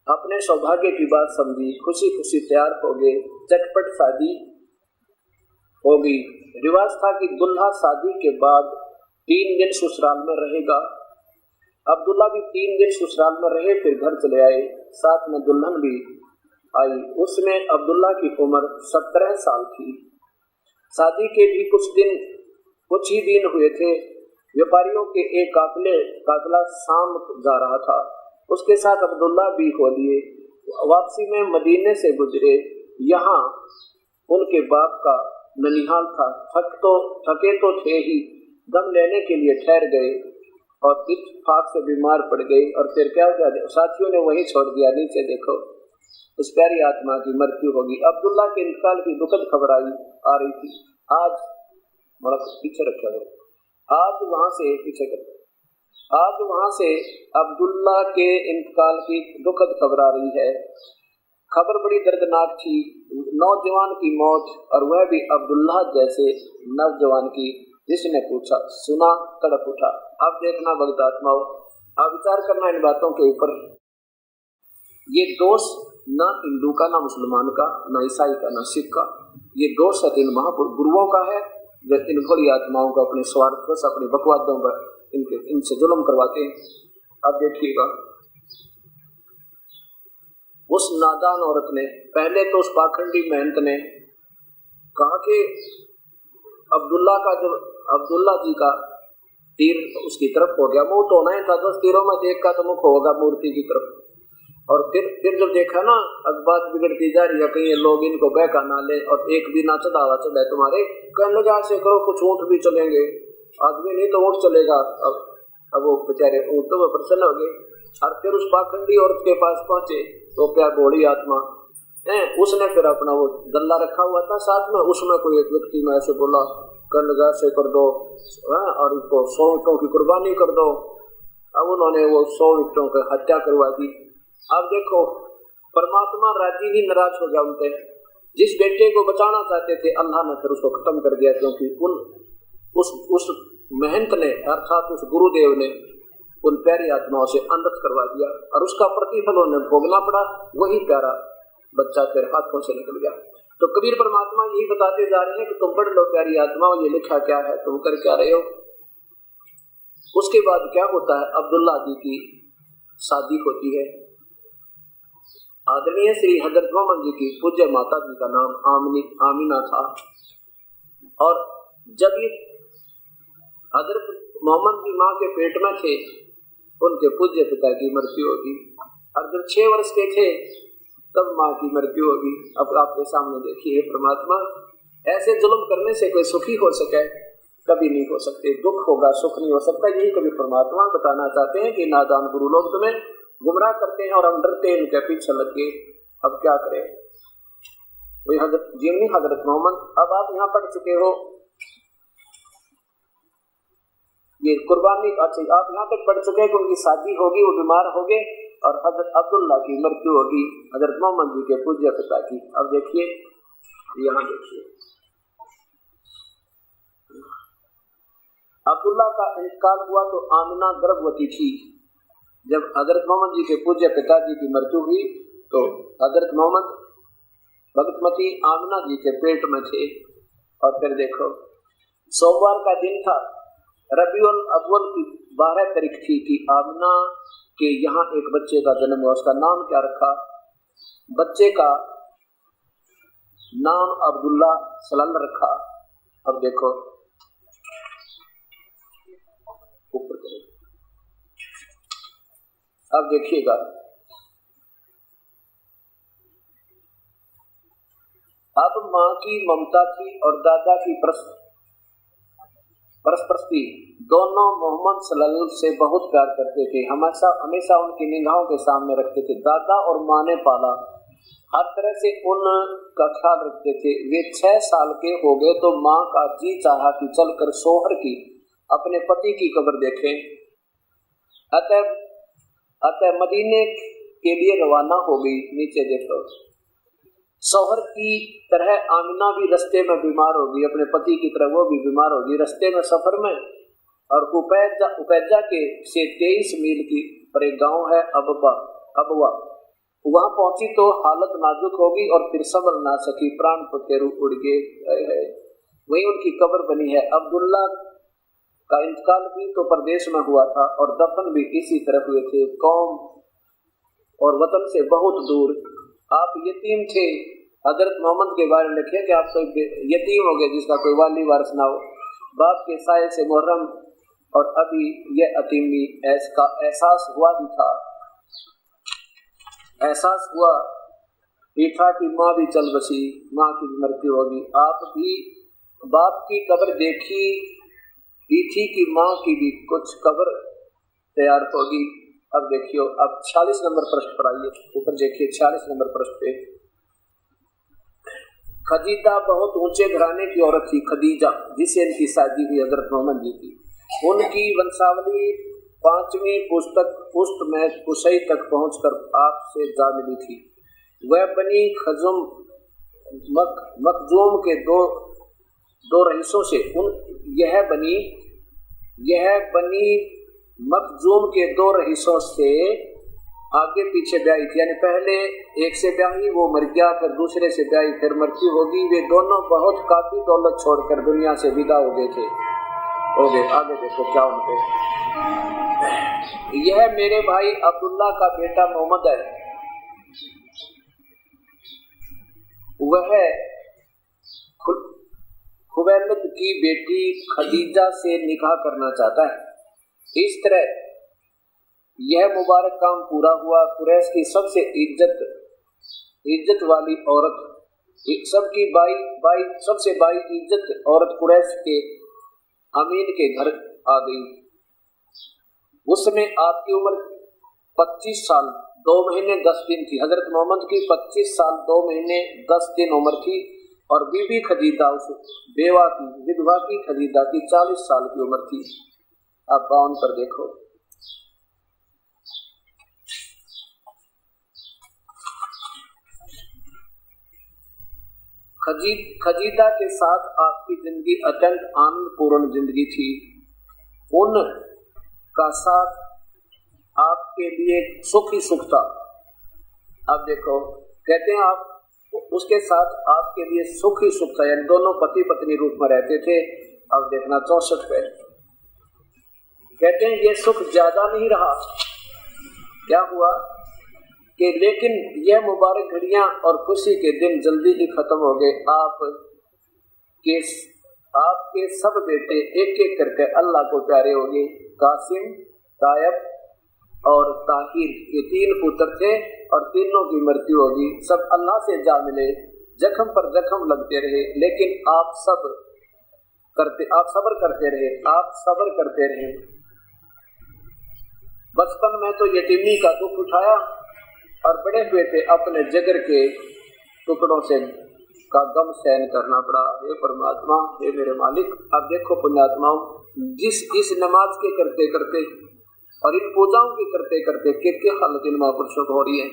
अपने सौभाग्य की बात समझी, खुशी खुशी तैयार हो गए, चटपट शादी हो गई। रिवाज था कि दुल्हा शादी के बाद 3 दिन ससुराल में रहेगा। अब्दुल्ला भी 3 दिन ससुराल में रहे, फिर घर चले आए, साथ में दुल्हन भी आई। उसमें अब्दुल्ला की उम्र 17 साल थी। शादी के भी कुछ ही दिन हुए थे। व्यापारियों के एक काफिला शाम जा रहा था, उसके साथ अब्दुल्ला भी हो लिए। वापसी में मदीने से गुजरे। यहाँ उनके बाप का ननिहाल था। थके तो थे ही, दम लेने के लिए ठहर गए और इत्तेफाक से बीमार पड़ गए। और फिर क्या साथियों ने वही छोड़ दिया। नीचे देखो, उस प्यारी आत्मा की मृत्यु होगी। अब्दुल्ला के इंतकाल की दुखद खबर आ रही थी। आज पीछे रखा गया, आज वहां से अब्दुल्ला के इंतकाल की दुखद खबर आ रही है। खबर बड़ी दर्दनाक थी। नौजवान की मौत, और वह भी अब्दुल्ला जैसे नौजवान की, जिसने पूछा सुना तड़प उठा। अब देखना भक्त आत्माओं, अब विचार करना इन बातों के ऊपर। ये दोष ना हिंदू का, ना मुसलमान का, ना ईसाई का, ना सिख का, ये दोष है इन महापुरुषों का है जो इन बड़ी आत्माओं को अपने स्वार्थ से, अपने बकवादों पर इनसे जुल्म करवाते हैं। अब देखिएगा, उस नादान औरत ने पहले तो उस पाखंडी महंत ने कहा कि अब्दुल्ला जी का तीर उसकी तरफ हो गया। मुंह तो नहीं था, 10 तीरों में देख का तो मुख होगा मूर्ति की तरफ। और फिर जब देखा ना अब बात बिगड़ती जा रही है, कहीं लोग इनको बहका ना ले और एक भी ना चढ़ावा चढ़े तुम्हारे, कहने लगा ऐसे करो कुछ ऊँट भी चलेंगे, आदमी नहीं तो ऊँट चलेगा। अब वो बेचारे ऊँट तो प्रसन्न हो गए। और फिर उस पाखंडी औरत के पास पहुंचे तो क्या बूढ़ी आत्मा है, उसने फिर अपना वो गल्ला रखा हुआ था साथ में, उसमें कोई एक व्यक्ति में ऐसे बोला, कर लगा ऐसे कर दो और उसको 100 ईंटों की कुर्बानी कर दो। अब उन्होंने वो 100 ईंटों की हत्या करवा दी। अब देखो, परमात्मा राजी ही नाराज हो गया उनसे। जिस बेटे को बचाना चाहते थे अल्लाह ने फिर उसको खत्म कर दिया, क्योंकि महंत ने अर्थात उस गुरुदेव ने उन प्यारी आत्माओं से अनर्थ करवा दिया और उसका प्रतिफल उन्हें भोगना पड़ा। वही प्यारा बच्चा फिर हाथों से निकल गया। तो कबीर परमात्मा यही बताते जा रहे हैं कि तुम पढ़ लो प्यारी आत्माओं, ये लिखा क्या है, तुम कर क्या रहे हो। उसके बाद क्या होता है, अब्दुल्ला जी की शादी होती है। आदरणीय श्री हजरत मोहम्मद जी की पूज्य माता जी का नाम आमीना था। और जब ये हजरत मोहम्मद जी माँ के पेट में थे, उनके पूज्य पिता की मृत्यु होगी। और जब 6 वर्ष के थे तब माँ की मृत्यु होगी। अब आपके सामने देखिए परमात्मा, ऐसे जुल्म करने से कोई सुखी हो सके? कभी नहीं हो सकते। दुख होगा, सुख नहीं हो सकता। यही कभी परमात्मा बताना चाहते हैं कि नादान गुरु लोग तुम्हें गुमराह करते हैं और हम डरते हैं इनके पीछे लग के। अब क्या करें? वही हजरत जिमनी हजरत मोहम्मद, अब आप यहाँ पढ़ चुके हो ये कुर्बानी। अच्छा, आप यहाँ तक पढ़ चुके हैं कि उनकी शादी होगी, वो बीमार हो गए और हजरत अब्दुल्ला की मृत्यु होगी, हजरत मोहम्मद जी के पूज्य पिता की। अब देखिए, यहाँ देखिए, अब्दुल्ला का इंतकाल हुआ तो आमिना गर्भवती थी। जब हजरत मोहम्मद जी के पूज्य पिताजी की मृत्यु हुई तो हजरत मोहम्मद भगतमती आमिना जी के पेट में थे। और फिर देखो, सोमवार का दिन था, रबीउल अव्वल की 12 तारीख थी कि आमिना के यहाँ एक बच्चे का जन्म हुआ। उसका नाम क्या रखा? बच्चे का नाम अब्दुल्ला सलाल रखा। अब देखो, ऊपर करो, अब देखिएगा, अब माँ की ममता थी और दादा की परस्परस्ती। दोनों मोहम्मद सल्लल्लाहु अलैहि वसल्लम से बहुत प्यार करते थे, हमेशा उनकी निगाहों के सामने रखते थे। दादा और माँ ने पाला, हर तरह से उनका ख्याल रखते थे। वे 6 साल के हो गए तो माँ का जी चाहा कि चलकर सोहर की अपने पति की कब्र देखें। अतः मदीने के लिए रवाना हो गई। नीचे देखो, सोहर की तरह आमिना भी रास्ते में बीमार होगी, अपने पति की तरह वो भी बीमार होगी रास्ते में सफर में। और उपैजा के से 23 मील की पर एक गाँव है अबवा, वहां पहुंची तो हालत नाजुक होगी और फिर संभल ना सकी, प्राण पखेरु उड़ गए। वही उनकी कब्र बनी है। अब्दुल्ला का इंतकाल भी तो प्रदेश में हुआ था और दफन भी इसी तरफ हुए थे, कौम और वतन से बहुत दूर। आप यतीम थे। हजरत मोहम्मद के बारे में लिखे कि आप तो यतीम हो गए जिसका कोई वाली वारिस ना हो। बाप के साये से मुहर्रम और अभी यह अतीमी का एहसास हुआ भी था। एहसास हुआ ये था कि माँ भी चल बसी, माँ की मृत्यु होगी। आप भी बाप की कब्र देखी भी थी कि माँ की भी कुछ कब्र तैयार होगी। अब देखियो, अब 46 नंबर पृष्ठ पर आइए, ऊपर देखिए 46 नंबर पृष्ठ पे। खदीजा बहुत ऊंचे घराने की औरत थी, खदीजा जिससे इनकी शादी हुई हजरत मोहम्मद जी की। उनकी वंशावली 5वीं पुष्ट में कुशई तक पहुंचकर आपसे जा मिली थी। वह बनी खजुम मखजूम के दो रईसों से यह बनी मखजूम के 2 रईसों से आगे पीछे ब्याही थी, यानी पहले एक से ब्याही, वो मर गया, फिर दूसरे से ब्याही, फिर मृत्यु होगी। वे दोनों बहुत काफी दौलत छोड़कर दुनिया से विदा हो गए थे। आगे देखो क्या उनके। यह मेरे भाई अब्दुल्ला का बेटा मोहम्मद है, वह खुवैलिद की बेटी खदीजा से निकाह करना चाहता है। इस तरह यह मुबारक काम पूरा हुआ। कुरैश की सबसे इज्जत वाली औरत, सबकी सबसे इज्जत औरत कुरैश के अमीन के घर आ गई। उस समय आपकी उम्र 25 साल 2 महीने 10 दिन थी। हजरत मोहम्मद की 25 साल 2 महीने 10 दिन उम्र थी और बीबी खदीजा, उस बेवा की विधवा की खदीजा की 40 साल की उम्र थी। आप 52 पर देखो। खदीजा के साथ आपकी जिंदगी अत्यंत आनंदपूर्ण जिंदगी थी। उन का साथ आपके लिए सुख ही सुख था। अब देखो, कहते हैं आप उसके साथ आपके लिए सुख ही सुख था, यानी दोनों पति पत्नी रूप में रहते थे। अब देखना 64 पे कहते हैं ये सुख ज्यादा नहीं रहा। क्या हुआ कि लेकिन यह मुबारक घड़ियां और खुशी के दिन जल्दी ही खत्म हो गए। आपके सब बेटे एक एक करके अल्लाह को प्यारे हो गए। कासिम, तायब और ताहिर, ये 3 पुत्र थे और तीनों की मृत्यु होगी। सब अल्लाह से जा मिले, जख्म पर जख्म लगते रहे, लेकिन आप सब्र करते रहे। बचपन में तो यतीमी का दुख उठाया और बड़े हुए थे अपने जिगर के टुकड़ों से का गम सहन करना पड़ा। हे परमात्मा, हे मेरे मालिक। अब देखो पुण्यात्माओं, इस नमाज के करते करते और इन पूजाओं के करते करते क्या हालत इन महापुरुषों को हो रही है।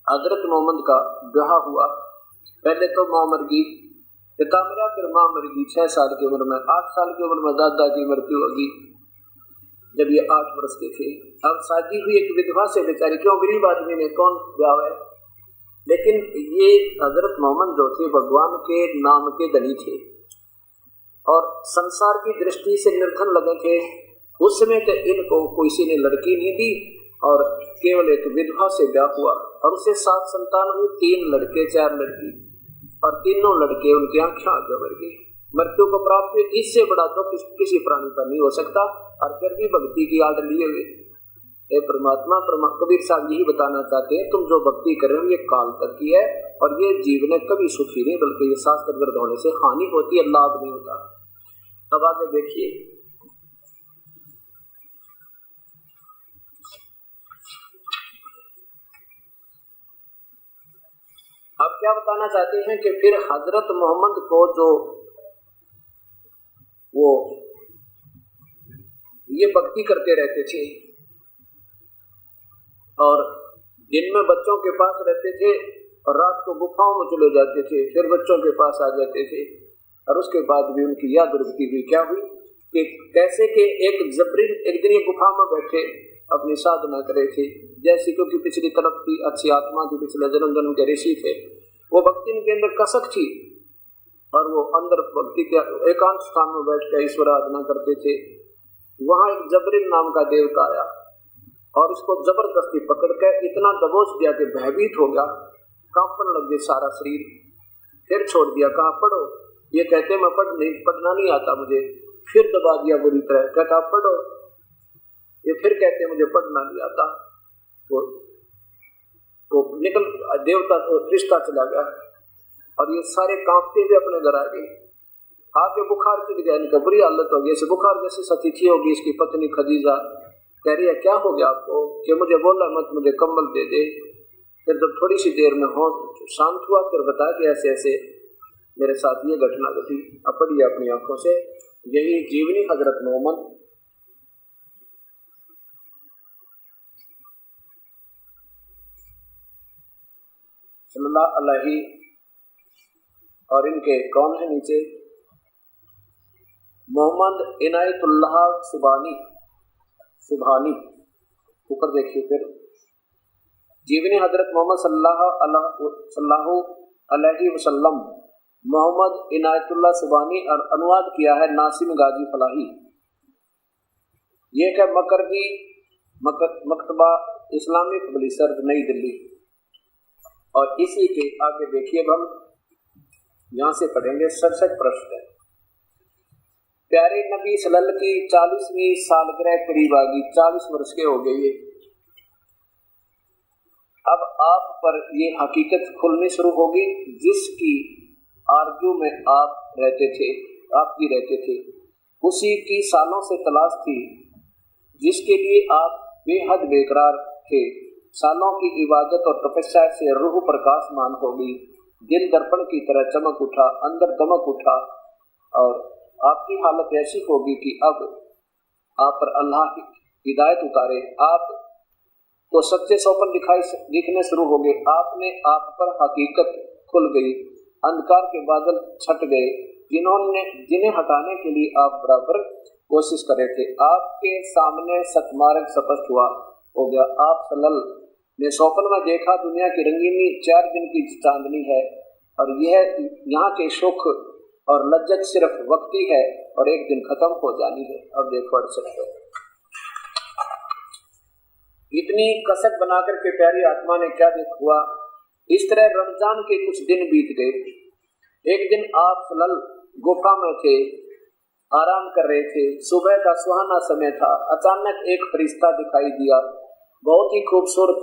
हजरत मोहम्मद का ब्याह हुआ, पहले तो माँ मर गई, पिता मरा, फिर माँ मर गई 6 साल की उम्र में। 8 साल की उम्र में दादा की मृत्यु होगी जब ये 8 वर्ष के थे। अब शादी हुई एक विधवा से, बेचारी, क्यों, गरीब आदमी ने कौन ब्याह है। लेकिन ये हजरत मोहम्मद जो थे भगवान के नाम के धनी थे और संसार की दृष्टि से निर्धन लगे थे। उस समय तो इनको किसी ने लड़की नहीं दी और केवल एक विधवा से ब्याह हुआ और उसे 7 संतान हुई, 3 लड़के 4 लड़की, और तीनों लड़के उनकी आंखें आगे बढ़ गई। मृत्यु को प्राप्त हुई। इससे बड़ा तो किसी प्राणी पर नहीं हो सकता। और फिर भी भक्ति की आड़ लिए हुए। हे परमात्मा, कबीर साहब यही बताना चाहते हैं, तुम जो भक्ति कर रहे हो ये काल तक की है और ये जीवन कभी सुखी नहीं, बल्कि ये शास्त्र गर्द होने से हानि होती है, लाभ नहीं होता। अब आगे देखिए, अब क्या बताना चाहते हैं कि फिर हजरत मोहम्मद को जो वो ये भक्ति करते रहते थे और दिन में बच्चों के पास रहते थे और रात को गुफाओं में चले जाते थे, फिर बच्चों के पास आ जाते थे। और उसके बाद भी उनकी यह दुर्गति हुई। क्या हुई कि कैसे कि एक दिन ये गुफा में बैठे अपनी साधना करे थे, जैसे क्योंकि पिछली तरफ थी अच्छी आत्मा थी, पिछले जन्म के ऋषि थे, वो भक्ति के अंदर कसक थी और वो अंदर भक्ति के एकांत स्थान में बैठ कर ईश्वर आराधना करते थे। वहां एक जबरील नाम का देवता आया और उसको जबरदस्ती पकड़ कर इतना दबोच दिया कि भयभीत हो गया, कांपने लग गया सारा शरीर। फिर छोड़ दिया, कहा पढ़ो। ये कहते मैं पढ़ना नहीं आता मुझे। फिर दबा दिया बुरी तरह, कहता पढ़ो। ये फिर कहते मुझे पढ़ना नहीं आता। वो निकल देवता को रिश्ता चला गया और ये सारे कांपते हुए अपने घर आ गए। आके बुखार चढ़ गया, इनका बुरी हालत हो गई, ऐसे बुखार जैसे सतीथी होगी। इसकी पत्नी खदीजा कह रही है क्या हो गया आपको, कि मुझे बोला मत, मुझे कंबल दे दे। फिर जब थोड़ी सी देर में शांत हुआ, फिर बताया कि ऐसे ऐसे मेरे साथ ये घटना घटी। अब पढ़िए अपनी आंखों से, यही जीवनी हजरत मोहम्मद सल्लल्लाहु अलैहि, और इनके कौन है नीचे, मोहम्मद इनायतुल्लाह सुबहानी ऊपर देखिए। फिर जीवनी हजरत मोहम्मद सल्लल्लाहु अलैहि वसल्लम, मोहम्मद इनायतुल्लाह सुबहानी, और अनुवाद किया है नासिम गाजी फलाही। ये क्या मकरजी मकतबा इस्लामिक पब्लिशर नई दिल्ली। और इसी के आगे देखिए, अब हम यहां से पढ़ेंगे 67 प्रश्न। प्यारे नबी सल्लल्लाहु की 40वीं सालगिरह करीब आ गई, 40 वर्ष के हो गए ये। अब आप पर ये हकीकत खुलनी शुरू होगी जिसकी आरजू में आप रहते थे, आप भी रहते थे, उसी की सालों से तलाश थी जिसके लिए आप बेहद बेकरार थे। सालों की इबादत और तपस्या से रूह प्रकाशमान हो गई, दिल दर्पण की तरह चमक उठा, अंदर दमक उठा, और आपकी हालत ऐसी होगी कि अब आप पर अल्लाह की हिदायत उतारे, आप तो सच्चे सौपन दिखने शुरू हो गए। आपने आप पर हकीकत खुल गई, अंधकार के बादल छट गए जिन्हें हटाने के लिए आप बराबर कोशिश कर रहे थे। आपके सामने सतमार्ग स्पष्ट हुआ हो गया। आप सल्लल्लाहु अलैहि वसल्लम ने स्वप्न में देखा दुनिया की रंगीनी 4 दिन की चांदनी है और यह यहाँ के सुख और लज्जत सिर्फ वक्ती है और एक दिन खत्म हो जानी है। अब देखो 68 है। इतनी कसक बनाकर के प्यारी आत्मा ने क्या देख हुआ। इस तरह रमजान के कुछ दिन बीत गए। एक दिन आप सल्लल्लाहु गुफा में थे, आराम कर रहे थे। सुबह का सुहाना समय था। अचानक एक फरिश्ता दिखाई दिया, बहुत ही खूबसूरत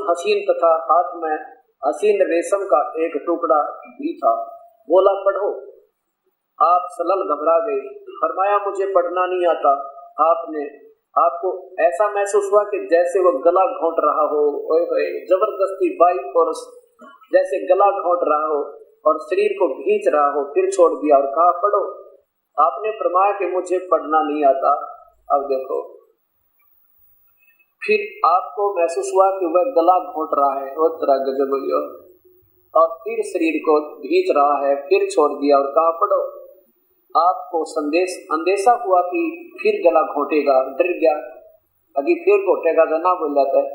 हसीन तथा हाथ में हसीन रेशम का एक टुकड़ा भी था। बोला पढ़ो। आप सल्लल्लाहु घबरा गए। फरमाया मुझे पढ़ना नहीं आता। आपको ऐसा महसूस हुआ कि जैसे वो गला घोंट रहा हो, जबरदस्ती बाई फोर्स जैसे गला घोंट रहा हो और शरीर को खींच रहा हो। फिर छोड़ दिया और कहा पढ़ो। आपने फरमाया कि मुझे पढ़ना नहीं आता। अब देखो, फिर आपको महसूस हुआ कि वह गला घोंट रहा है, वो तरह गजब हुई और फिर शरीर को खींच रहा है। फिर छोड़ दिया और कहा पढ़ो। आपको अंदेशा हुआ कि फिर गला घोंटेगा। डर गया, अभी फिर घोटेगा तो ना बोल जाता है।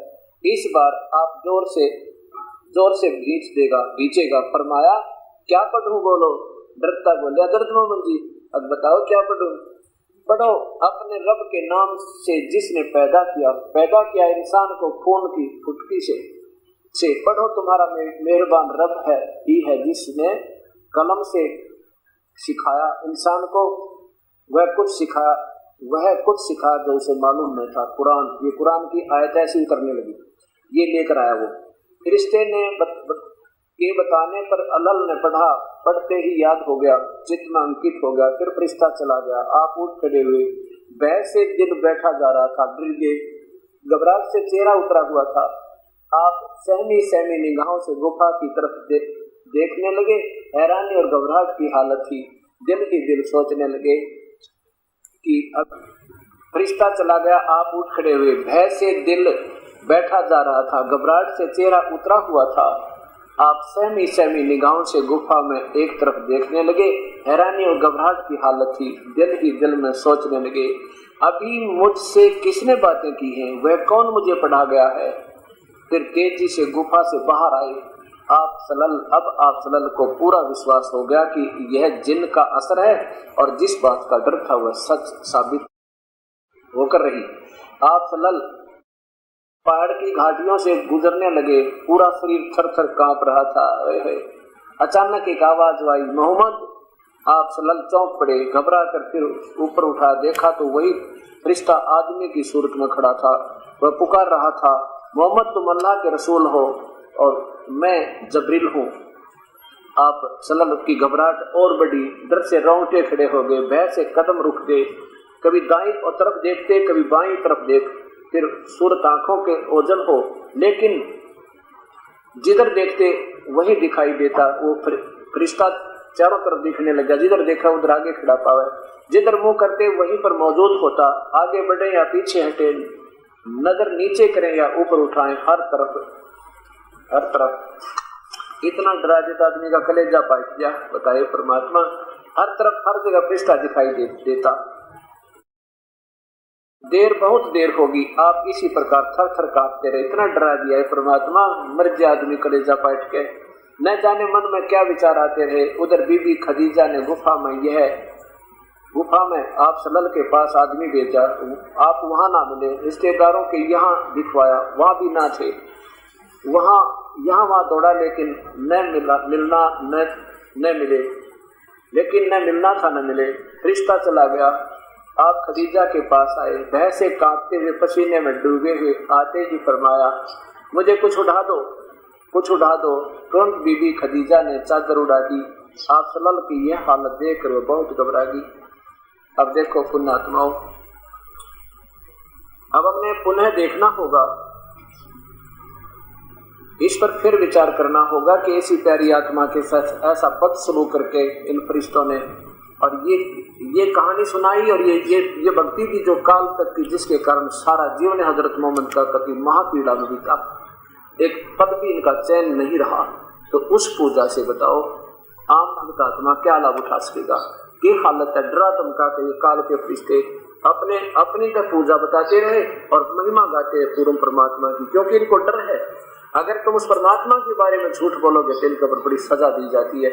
इस बार आप जोर से खींचेगा। फरमाया क्या पढ़ूं? बोलो। डरता बोलिया दर्द मोहम्मद जी, अब बताओ क्या पढ़ूं? पढ़ो। अपने रब के नाम से जिसने पैदा किया इंसान को खून की फुटकी से पढ़ो। तुम्हारा मेहरबान रब ही है जिसने कलम से सिखाया इंसान को, वह कुछ सिखाया जो उसे मालूम नहीं था। कुरान, ये कुरान की आयत ऐसी उतरने लगी, ये लेकर आया वो। फरिश्ते ने के बताने पर अल्लाह ने पढ़ा। पढ़ते ही याद हो गया, चित्त में अंकित हो गया। फिर फरिश्ता चला गया। आप उठ खड़े हुए। भय से दिल बैठा जा रहा था। डर गए, घबराहट से चेहरा उतरा हुआ था। आप सहमी निगाहों से गुफा की तरफ देखने लगे। हैरानी और घबराहट की हालत थी। दिल ही दिल सोचने लगे कि अब फरिश्ता चला गया। आप उठ खड़े हुए। भय से दिल बैठा जा रहा था, घबराहट से चेहरा उतरा हुआ था। आप सहमी निगाहों से गुफा में एक तरफ देखने लगे। हैरानी और घबराहट की हालत थी। दिल ही दिल में सोचने लगे, अभी मुझसे किसने बातें की हैं? वह कौन मुझे पढ़ा गया है? फिर तेजी से गुफा से बाहर आए। आप सल्लल्लाहु को पूरा विश्वास हो गया कि यह जिन का असर है और जिस बात का डर था वह सच साबित होकर रही। आप सल्लल्लाहु पहाड़ की घाटियों से गुजरने लगे। पूरा शरीर थर-थर कांप रहा था। अचानक एक आवाज आई, मोहम्मद। आप सल्लल्लाहु चौंक पड़े। घबरा कर फिर ऊपर उठा, देखा तो वही फरिश्ता आदमी की सूरत में खड़ा था। वह पुकार रहा था, मोहम्मद तुम अल्लाह के रसूल हो और मैं जबरील हूँ। आप सल्लल्लाहु की घबराहट और बढ़ी। डर से रोंगटे खड़े हो गए। भय से कदम रुक गए। कभी दाईं तरफ देखते, कभी बाईं तरफ देख। फिर सूरत आंखों के ओझल हो, लेकिन जिधर देखते वही दिखाई देता। वो फरिश्ता चारों तरफ दिखने लगा। जिधर देखा उधर आगे खड़ा पावे। जिधर मुंह करते वहीं पर मौजूद होता। आगे बढ़े या पीछे हटे, नजर नीचे करें या ऊपर उठाएं, हर तरफ इतना डरा देता आदमी का कलेजा पाट गया। बताइए परमात्मा, हर तरफ हर जगह फरिश्ता दिखाई देता। बहुत देर होगी। आप इसी प्रकार थर थर कांपते रहे। इतना डरा दिया है परमात्मा, मर गया आदमी कलेजा पाट के। न जाने मन में क्या विचार आते रहे। उधर बीबी खदीजा ने गुफा में आप सल्लल्लाहु के पास आदमी भेजा। आप वहां ना मिले। रिश्तेदारों के यहाँ दिखवाया, वहां भी ना थे। वहां दौड़ा, लेकिन न मिलना था न मिले। रिश्ता चला गया। आप खदीजा के पास आए। भय से कांपते हुए, पसीने में डूबे हुए आते ही फरमाया, मुझे कुछ उठा दो। तुरंत बीबी खदीजा ने चादर उड़ा दी। आप सल्लल्लाहु की यह हालत देखकर वो बहुत घबरा गई। अब देखो पुण्यात्माओं, अब हमने पुनः देखना होगा, इस पर फिर विचार करना होगा कि ऐसी प्यारी आत्मा के साथ ऐसा बदसलूक करके इन फरिश्तों ने और ये कहानी सुनाई। और ये भक्ति की जो काल तक की, जिसके कारण सारा जीवन हजरत मोहम्मद का कति महापीड़ा में बीता। एक पद भी इनका चैन नहीं रहा। तो उस पूजा से बताओ आम भक्त आत्मा क्या लाभ उठा सकेगा? ये हालत है, डरा धमका के ये काल के फरिश्ते अपनी तो पूजा बताते रहे और महिमा गाते हैं पूर्ण परमात्मा की, क्योंकि इनको डर है अगर तुम उस परमात्मा के बारे में झूठ बोलोगे तो इनके ऊपर बड़ी सजा दी जाती है।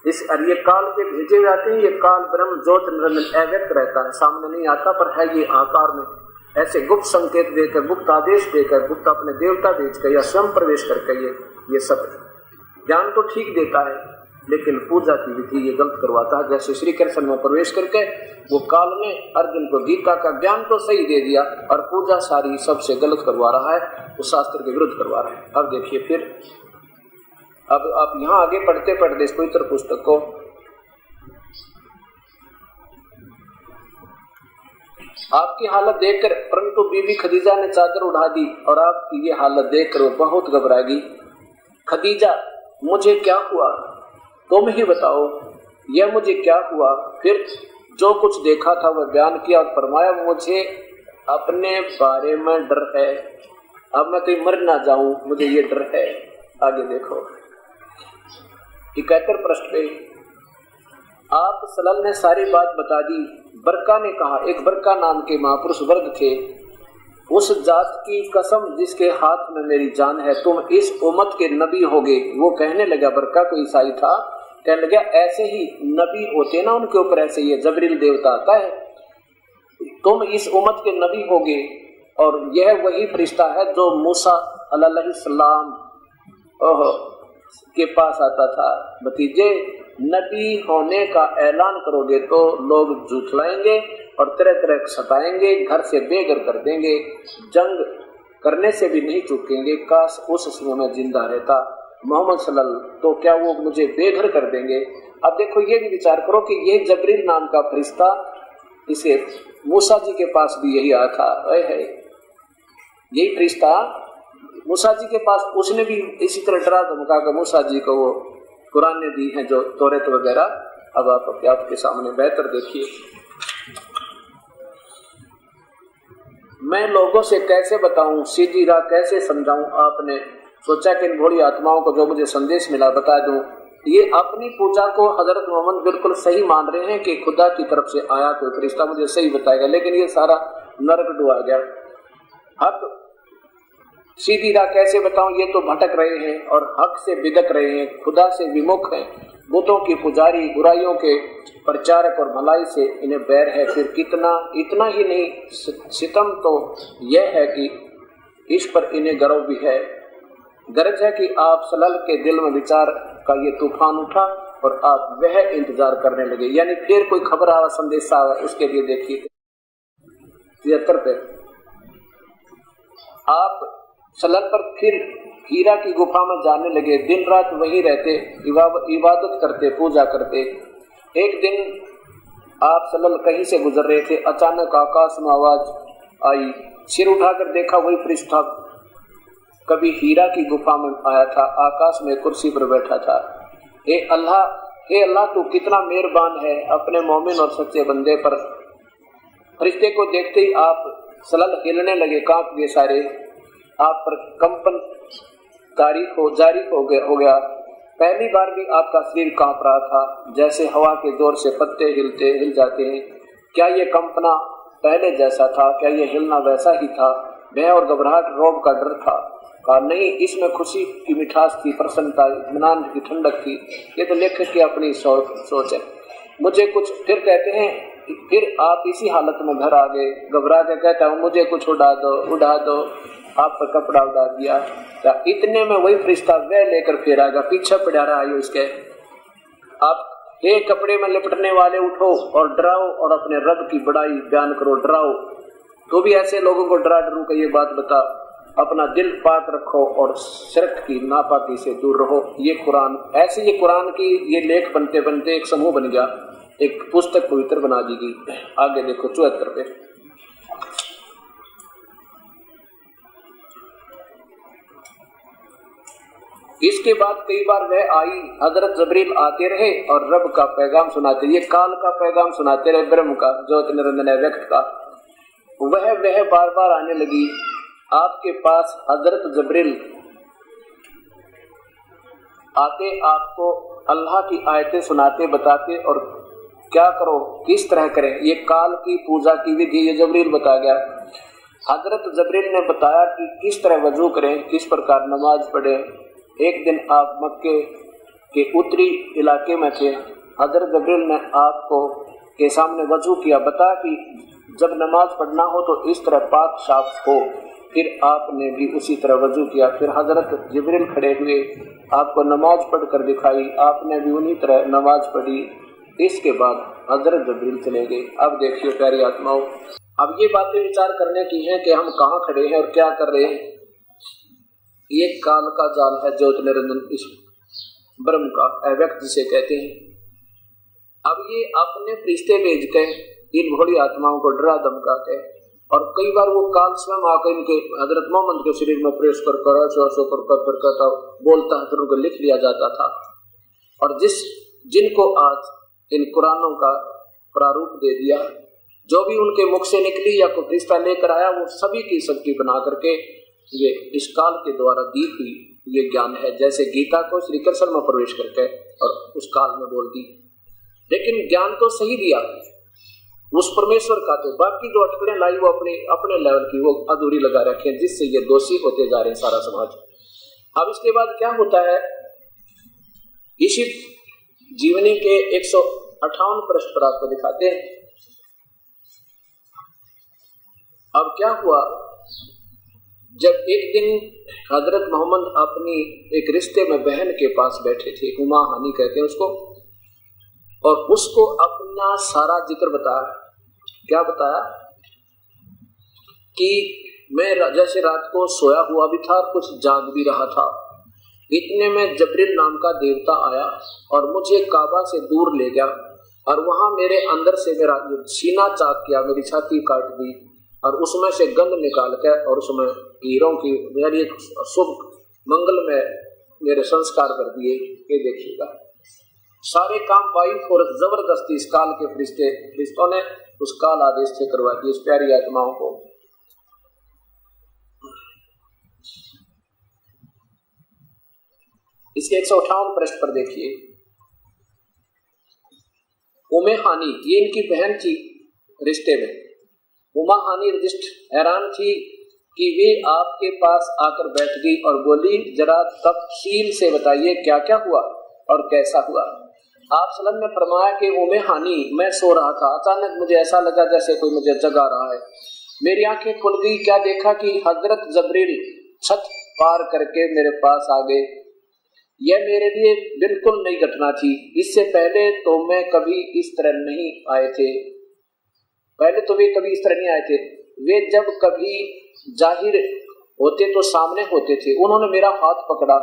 ये काल के भेजे जाते हैं। ये काल ब्रह्म ज्योत निरंजन अव्यक्त रहता है, सामने नहीं आता, पर है ये आकार में, ऐसे गुप्त संकेत देकर, गुप्त आदेश देकर, गुप्त अपने देवता भेजकर या स्वयं प्रवेश करके ये सब ज्ञान तो ठीक देता है, लेकिन पूजा की विधि ये गलत करवाता है। जैसे श्री कृष्ण में प्रवेश करके वो काल ने अर्जुन को गीता का ज्ञान तो सही दे दिया और पूजा सारी सबसे गलत करवा रहा है, वो शास्त्र के विरुद्ध करवा रहा है। अब देखिए फिर, अब आप यहाँ आगे पढ़ते पढ़ते इस पवित्र पुस्तक को, आपकी हालत देखकर, परंतु बीबी खदीजा ने चादर उड़ा दी और आपकी ये हालत देखकर वो बहुत घबराएगी। खदीजा, मुझे क्या हुआ? तुम ही बताओ, यह मुझे क्या हुआ? फिर जो कुछ देखा था वह बयान किया और फरमाया, मुझे अपने बारे में डर है, अब मैं कहीं मर ना जाऊं, मुझे ये डर है। आगे देखो 71 पृष्ठ पे, आप सलल ने सारी बात बता दी। बरका ने कहा, एक बरका नाम के महापुरुष वर्ग थे, उस जात की कसम जिसके हाथ में मेरी जान है, तुम इस उम्मत के नबी होगे। वो कहने लगा, बरका कोई ईसाई था, कहने लगा ऐसे ही नबी होते ना, उनके ऊपर ऐसे ही जबरील देवता आता है, तुम इस उम्मत के नबी होगे। और यह वही फरिश्ता है जो मूसा अलैहिस्सलाम के पास आता था। भतीजे, नबी होने का ऐलान करोगे तो लोग झूठलाएंगे और तरह तरह सताएंगे, घर से बेघर कर देंगे, जंग करने से भी नहीं चूकेंगे। काश उस समय में जिंदा रहता मोहम्मद सल्लल्लाहु, तो क्या वो मुझे बेघर कर देंगे? अब देखो ये भी विचार करो कि ये जबरील नाम का फरिश्ता, इसे मूसा जी के पास भी यही आया था, है यही फरिश्ता मूसा जी के पास, उसने भी इसी तरह डरा धमका कर मूसा जी को वो कुरान ने दी है जो तौरात वगैरह। अब आप आपके सामने बेहतर देखिए, मैं लोगों से कैसे बताऊं, सीधी राह कैसे समझाऊं? आपने सोचा कि इन भोली आत्माओं को जो मुझे संदेश मिला बता दूं। ये अपनी पूजा को हजरत मोहम्मद बिल्कुल सही मान रहे हैं कि खुदा की तरफ से आया कोई फरिश्ता मुझे सही बताएगा, लेकिन ये सारा नरक डुबा गया। हक सीधी राह कैसे बताऊं, ये तो भटक रहे हैं और हक से बिदक रहे हैं, खुदा से विमुख हैं, बुतों की पुजारी, बुराइयों के प्रचारक और भलाई से इन्हें बैर है। फिर कितना, इतना ही नहीं, सितम तो यह है कि इस पर इन्हें गर्व भी है। गरज है कि आप सल्लल्लाहु के दिल में विचार का ये तूफान उठा और आप वह इंतजार करने लगे, यानी फिर कोई खबर आवा, संदेश आवा। उसके लिए देखिए 73 पे, आप सल्लल्लाहु पर फिर हीरा की गुफा में जाने लगे, दिन रात वहीं रहते, इबादत करते, पूजा करते। एक दिन आप सल्लल्लाहु कहीं से गुजर रहे थे, अचानक आकाश में आवाज आई, सिर उठाकर देखा वही फरिश्ता कभी हीरा की गुफा में आया था, आकाश में कुर्सी पर बैठा था। हे अल्लाह तू कितना मेहरबान है अपने मोमिन और सच्चे बंदे पर। फरिश्ते को देखते ही आप सल्लल्लाहु हिलने लगे, कांप गए सारे, आप पर कंपन जारी हो गया। पहली बार भी आपका शरीर कांप रहा था, जैसे हवा के जोर से पत्ते हिल जाते हैं। क्या ये कंपना पहले जैसा था? क्या ये हिलना वैसा ही था? भय और घबराहट, रौब का डर था? नहीं, इसमें खुशी की मिठास थी, प्रसन्नता, इत्मीनान की ठंडक थी। ये तो लेखक की अपनी सोच है। मुझे कुछ, फिर कहते हैं, फिर आप इसी हालत में घर आ गए, घबरा के कहता हूँ मुझे कुछ उड़ा दो, आप पर कपड़ा उड़ा दिया। इतने में वही फरिश्ता वह लेकर फिर आएगा, पीछे पड़ा रहा है उसके। आप हे कपड़े में लिपटने वाले, उठो और डराओ और अपने रब की बड़ाई बयान करो, डराओ। तो भी ऐसे लोगों को डरा डरू का ये बात बता, अपना दिल पाक रखो और शिरक की नापाकी से दूर रहो। ये कुरान, ऐसे ये कुरान की ये लेख बनते बनते एक समूह बन गया, एक पुस्तक पवित्र बना दी गई। आगे देखो 74 पे, इसके बाद कई बार वह आई, हजरत जबरील आते रहे और रब का पैगाम सुनाते, ये काल का पैगाम सुनाते रहे, ब्रह्म का, ज्योत निरंजन व्यक्त का। वह बार बार आने लगी आपके पास। हजरत जबरील आते आपको अल्लाह की आयतें सुनाते बताते और क्या करो किस तरह करें, ये काल की पूजा की विधि ये जबरील बता गया। हजरत जबरील ने बताया कि किस तरह वजू करें, किस प्रकार नमाज पढ़े। एक दिन आप मक्के के उत्तरी इलाके में थे, हजरत जबरील ने आपको के सामने वजू किया, बता कि जब नमाज पढ़ना हो तो इस तरह पाक साफ हो। फिर आपने भी उसी तरह वजू किया। फिर हजरत जिब्रील खड़े हुए, आपको नमाज पढ़ कर दिखाई, आपने भी उन्हीं तरह नमाज पढ़ी। इसके बाद हजरत जिब्रील चले गए। अब देखिए प्यारी आत्माओं, अब ये बातें विचार करने की हैं कि हम कहाँ खड़े हैं और क्या कर रहे हैं। ये काल का जाल है, ज्योत निरंजन इस ब्रह्म का अव्यक्त जिसे कहते हैं। अब ये अपने फरिश्ते भेज के इन भोली आत्माओं को डरा धमका के, और कई बार वो काल स्वयं आकर इनके हजरत मोहम्मद के शरीर में प्रेस कर करता बोलता है, फिर उनको लिख लिया जाता था। और जिनको आज इन कुरानों का प्रारूप दे दिया, जो भी उनके मुख से निकली या कोई फरिश्ता लेकर आया, वो सभी की सबकी बना करके ये इस काल के द्वारा दी हुई ये ज्ञान है। जैसे गीता को श्री कृष्ण में प्रवेश करके और उस काल में बोल दी, लेकिन ज्ञान तो सही दिया उस परमेश्वर का, तो बाकी जो अटकड़ें लाई वो अपने लेवल की वो अधूरी लगा रखे, जिससे ये दोषी होते जा रहे हैं सारा समाज। अब इसके बाद क्या होता है, इसी जीवनी के 158 पृष्ठ पर आपको दिखाते हैं। अब क्या हुआ, जब एक दिन हजरत मोहम्मद अपनी एक रिश्ते में बहन के पास बैठे थे, उमा हानी कहते हैं उसको, और उसको अपना सारा जिक्र बताया। क्या बताया कि मैं जैसे रात को सोया हुआ भी था, कुछ जाग भी रहा था, इतने में जबरील नाम का देवता आया और मुझे काबा से दूर ले गया, और वहां मेरे अंदर से मेरा सीना चाक किया, मेरी छाती काट दी, और उसमें से गंध निकाल कर और उसमें हीरों की मेरी शुभ मंगल में मेरे संस्कार कर दिए। ये देखिएगा, सारे काम वाइफ और जबरदस्ती इस काल के फरिश्तों ने उस काल आदेश से करवा दिए इस प्यारी आत्माओं को। इसके 158 पृष्ठ पर देखिए, उमे हानी ये इनकी बहन थी रिश्ते में। उमा हानी हैरान थी कि वे आपके पास आकर बैठ गई और बोली, जरा तफसील से बताइए क्या क्या हुआ और कैसा हुआ। आप सल्लल्लाहु अलैहि वसल्लम ने फरमाया कि उमे हानी, मैं सो रहा था, अचानक मुझे ऐसा लगा जैसे कोई मुझे जगा रहा है। मेरी आंखें खुल गई, क्या देखा कि हजरत जबरील छत पार करके मेरे पास आ गए। यह मेरे लिए बिल्कुल नई घटना थी, इससे पहले तो मैं कभी इस तरह नहीं आए थे। पहले तो वे कभी इस तरह नहीं आए थे, वे जब कभी जाहिर होते तो सामने होते थे। उन्होंने मेरा हाथ पकड़ा,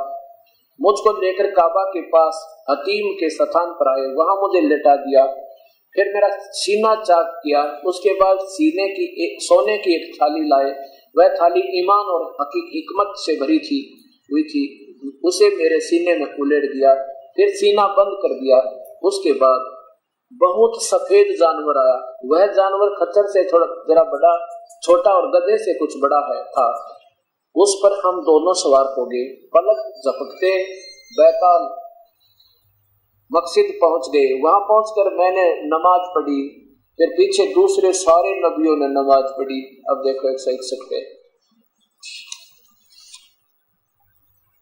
मुझको लेकर काबा के पास हतीम के स्थान पर आए, वहां मुझे लेटा दिया, फिर मेरा सीना चाक किया। उसके बाद सोने की एक थाली लाए, वह थाली ईमान और हिकमत से भरी हुई थी, उसे मेरे सीने में उलेट दिया, फिर सीना बंद कर दिया। उसके बाद बहुत सफेद जानवर आया, वह जानवर खच्चर से थोड़ा जरा बड़ा छोटा और गधे से कुछ बड़ा था। उस पर हम दोनों सवार हो गए, पलक झपकते बैताल मकसद पहुंच गए। वहां पहुंचकर मैंने नमाज पढ़ी, फिर पीछे दूसरे सारे नबियों ने नमाज पढ़ी। अब देखो 161 पे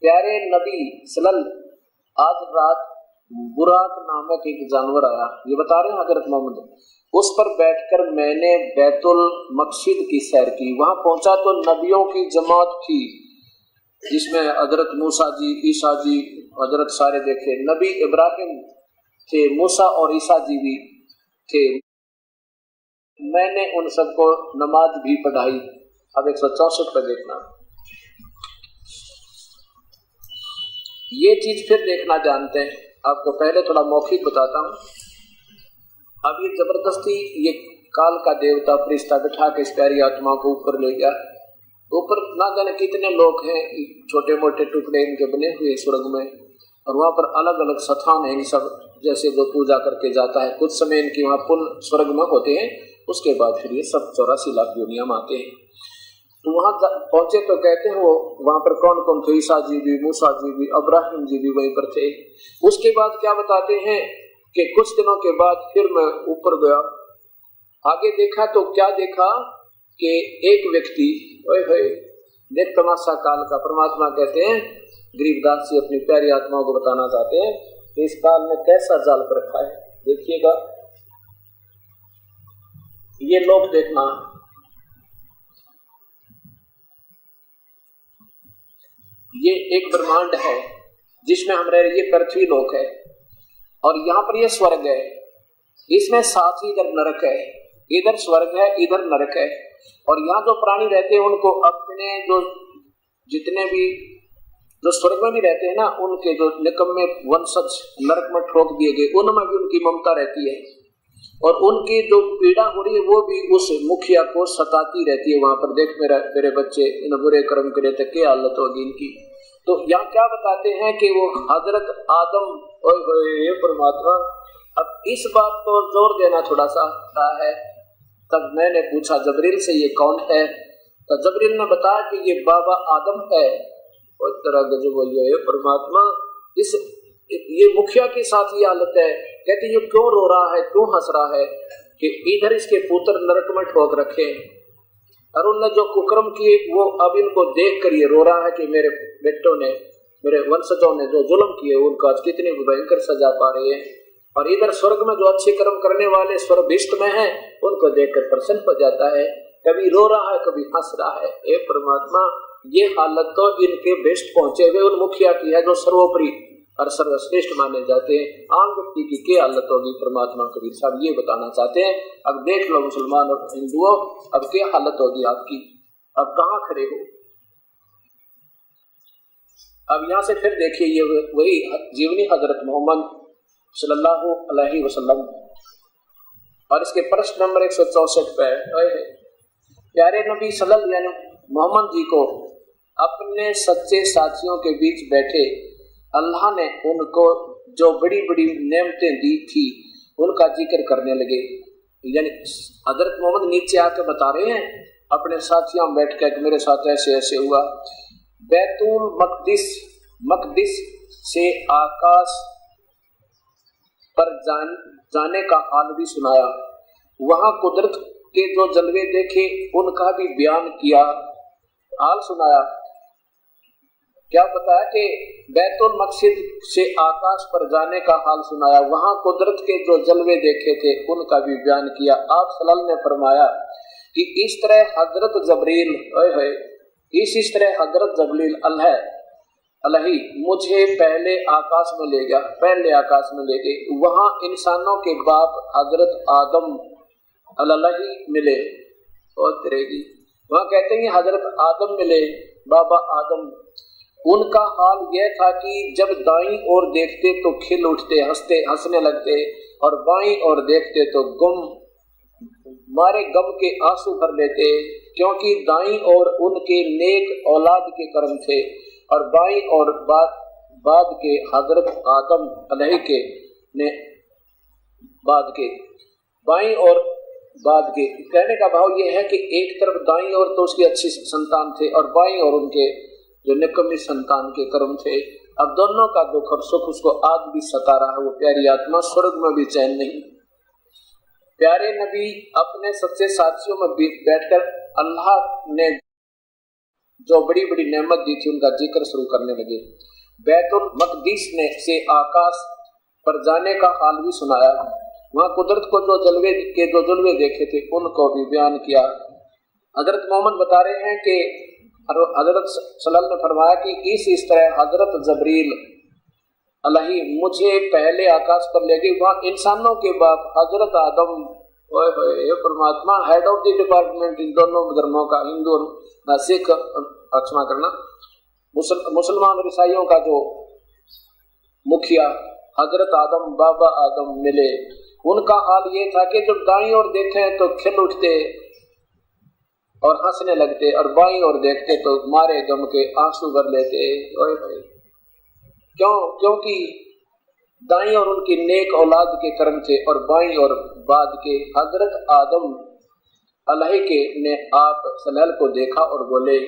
प्यारे नबी सल्लल्लाहु आज रात बुराक नामक एक जानवर आया, ये बता रहे हैं हजरत मोहम्मद। उस पर बैठकर मैंने बैतुल मकसिद की सैर की। वहां पहुंचा तो नबियों की जमात थी, जिसमें हजरत मूसा जी, ईसा जी, हजरत सारे देखे। नबी इब्राहिम थे, मूसा और ईसा जी भी थे। मैंने उन सबको नमाज भी पढ़ाई। अब 164 पर देखना, ये चीज फिर देखना जानते हैं। आपको पहले थोड़ा मौखिक बताता हूँ। अब ये जबरदस्ती ये काल का देवता फरिश्ता बिठा के इस प्यारी आत्मा को ऊपर ले गया। ऊपर ना जाने कितने लोग हैं, छोटे मोटे टुकड़े इनके बने हुए स्वर्ग में, और वहां पर अलग अलग स्थान है इन सब, जैसे जो पूजा करके जाता है। कुछ समय इनकी वहां पुण्य स्वर्ग में होते हैं, उसके बाद फिर ये सब 84 लाख दुनिया में आते हैं। तो वहां पहुंचे तो कहते हैं वो वहां पर कौन कौन थे, ईसा जी भी, मूसा जी भी, अब्राहिम जी भी वहीं पर थे। उसके बाद क्या बताते हैं कि कुछ दिनों के बाद फिर मैं ऊपर गया, आगे देखा तो क्या देखा कि एक व्यक्ति, ओए देख तमाशा काल का, परमात्मा कहते हैं गरीबदास जी अपनी प्यारी आत्माओं को बताना चाहते हैं कि इस काल में कैसा जाल पर रखा है। देखिएगा ये लोग देखना, ये एक ब्रह्मांड है जिसमें हम रह रहे, ये पृथ्वी लोक है और यहाँ पर ये स्वर्ग है, इसमें साथ ही इधर नरक है, इधर स्वर्ग है इधर नरक है। और यहाँ जो प्राणी रहते हैं उनको अपने जो जितने भी जो स्वर्ग में भी रहते हैं ना, उनके जो निकम्मे वंशज नरक में ठोक दिए गए, उनमें भी उनकी ममता रहती है और उनकी जो पीड़ा हो रही है वो भी उस मुखिया को सताती रहती है। वहां पर देख मेरे बच्चे इन बुरे कर्म करे तो क्या हालत होगी इनकी। तो यहाँ क्या बताते हैं कि वो हजरत आदम, ओए परमात्मा, अब इस बात पर जोर देना थोड़ा सा है। तब मैंने पूछा जबरील से ये कौन है, तो जबरील ने बताया कि ये बाबा आदम है। और तरह गजब बोलिए परमात्मा, इस ये मुखिया के साथ ये हालत है। कहते ये क्यों रो रहा है, क्यों हंस रहा है कि इधर इसके पुत्र नरक में ठोक रखे और उनने जो कुकर्म किए वो अब इनको देख कर ये रो रहा है कि मेरे बेटों ने, मेरे वंशजों ने जो जुल्म किए उनको आज कितनी भयंकर सजा पा रहे हैं। और इधर स्वर्ग में जो अच्छे कर्म करने वाले स्वर्गिष्ठ में हैं उनको देखकर प्रसन्न हो जाता है, कभी रो रहा है कभी हंस रहा है। हे परमात्मा, ये हालत तो इनके बेस्ट पहुंचे हुए उन मुखिया की है जो सर्वोपरि और सर्वश्रेष्ठ माने जाते हैं। आम व्यक्ति की क्या हालत होगी परमात्मा कबीर साहब ये बताना चाहते हैं। अब देख लो मुसलमान और हिंदुओं, अब क्या हालत होगी आपकी, अब कहाँ खड़े हो। अब यहाँ से फिर देखिए ये वही जीवनी हजरत मोहम्मद सल्लल्लाहु अलैहि वसल्लम और इसके प्रश्न नंबर 164 पे प्यारे नबी सल्लल्लाहु अलैहि मोहम्मद जी को अपने सच्चे साथियों के बीच बैठे अल्लाह ने उनको जो बड़ी बड़ी नेमतें दी थी उनका जिक्र करने लगे। यानी हजरत मोहम्मद नीचे आकर बता रहे हैं अपने साथियों में बैठ कर मेरे साथ ऐसे ऐसे हुआ। बैतुल मकदिस से आकाश पर जाने का हाल भी सुनाया, वहां कुदरत के जो जलवे देखे उनका भी बयान किया, हाल सुनाया। क्या बताया कि बैतुल मकसिद से आकाश पर जाने का हाल सुनाया, वहां कुदरत के जो जलवे देखे थे उनका भी बयान किया। आप सल्लल्लाहु ने फरमाया कि इस तरह हजरत जबरील इस तरह हजरत जबरील अलही मुझे पहले आकाश में ले गया, पहले आकाश में ले गए। वहां इंसानों के बाप हजरत आदम अलही मिले और तेरेगी, वहां कहते हैं हजरत आदम मिले, बाबा आदम। उनका हाल यह था कि जब दाईं ओर देखते तो खिल उठते, हंसने लगते और बाईं ओर देखते तो मारे गम के आंसू भर लेते, क्योंकि दाईं ओर उनके नेक औलाद के कर्म थे और बाईं ओर बाद के हजरत आदम अलैहि के ने बाईं और बाद के। कहने का भाव यह है कि एक तरफ दाईं ओर तो उसकी अच्छी संतान थे और बाईं ओर उनके जो निकम्मी संतान के कर्म थे। अब दोनों का दुख और सुख उसको आज भी सता रहा है। वो प्यारी आत्मा स्वर्ग में भी चैन नहीं। प्यारे नबी अपने सच्चे साथियों में बैठकर अल्लाह ने जो बड़ी बड़ी नेमत दी थी उनका जिक्र शुरू करने लगे। बैतुल मकदीस ने से आकाश पर जाने का हाल भी सुनाया, वहां कुदरत को जो जलवे देखे थे उनको भी बयान किया। हजरत मोहम्मद बता रहे हैं कि हजरत सल्लल्लाहु ने फरमाया कि इस तरह हजरत जबरील अलही मुझे पहले आकाश पर ले गई, वहां इंसानों के बाप हजरत आदम, परमात्मा, head of the department in दोनों धर्मों का, हिंदू और सिख, क्षमा करना, मुसलमान और ईसाइयों का जो मुखिया हजरत आदम, बाबा आदम मिले। उनका हाल ये था कि जब दाईं ओर देखें तो खिल उठते और हंसने लगते और बाईं ओर देखते तो मारे गम के आंसू भर लेते। क्योंकि दाईं ओर उनकी नेक औलाद के कर्म थे और बाईं ओर बाद के हजरत आदम अल्लाह के ने आप सलैल को देखा और बोले,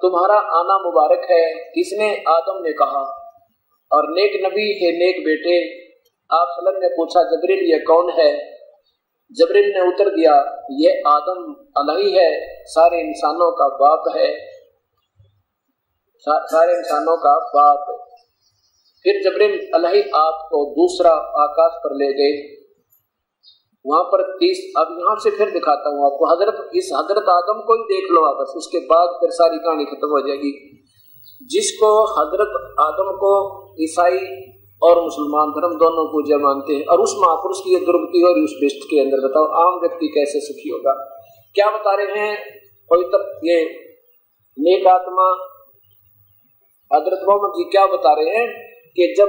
तुम्हारा आना मुबारक है। किसने? आदम ने कहा। और नेक नबी है, नेक बेटे। आप सल्लल्लाहु ने पूछा, जबरील ये कौन है? जबरील ने उत्तर दिया, ये आदम अलही है, सारे इंसानों का बाप है, सारे इंसानों का बाप। फिर जबरील अलही आपको दूसरा आकाश पर ले गए। वहां पर 30, अब यहाँ से फिर दिखाता हूँ आपको, हजरत आदम को ही देख लो आप, बस उसके बाद फिर सारी कहानी खत्म हो जाएगी। जिसको हजरत आदम को ईसाई और मुसलमान धर्म दोनों पूजा मानते हैं, और उस महापुरुष की ये दुर्गति और उस लिस्ट के अंदर बताओ आम व्यक्ति कैसे सुखी होगा? क्या बता रहे हैं पवित्र ये नेक आत्मा हजरत मोहम्मद जी? क्या बता रहे हैं कि जब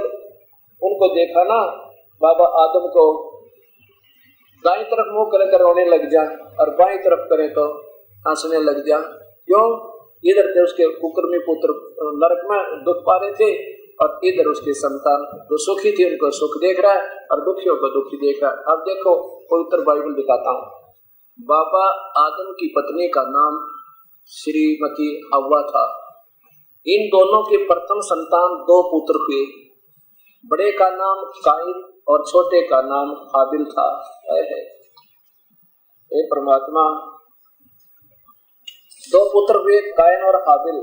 उनको देखा ना बाबा आदम को, दाईं तरफ मुंह करे तो रोने लग जा और बाईं तरफ करे तो हंसने लग जा। क्यों? इधर थे उसके कुकर्मी पुत्र नरक में दुख पा रहे थे, और इधर उसके संतान जो सुखी थी उनको सुख देख रहा है और दुखियों को दुखी देख रहा है। अब देखो पवित्र बाइबल दिखाता हूँ। बाबा आदम की पत्नी का नाम श्रीमती हव्वा था। इन दोनों के प्रथम संतान 2 पुत्र हुए। बड़े का नाम काइन और छोटे का नाम हाबिल था। हे परमात्मा, 2 पुत्र हुए, काइन और हाबिल,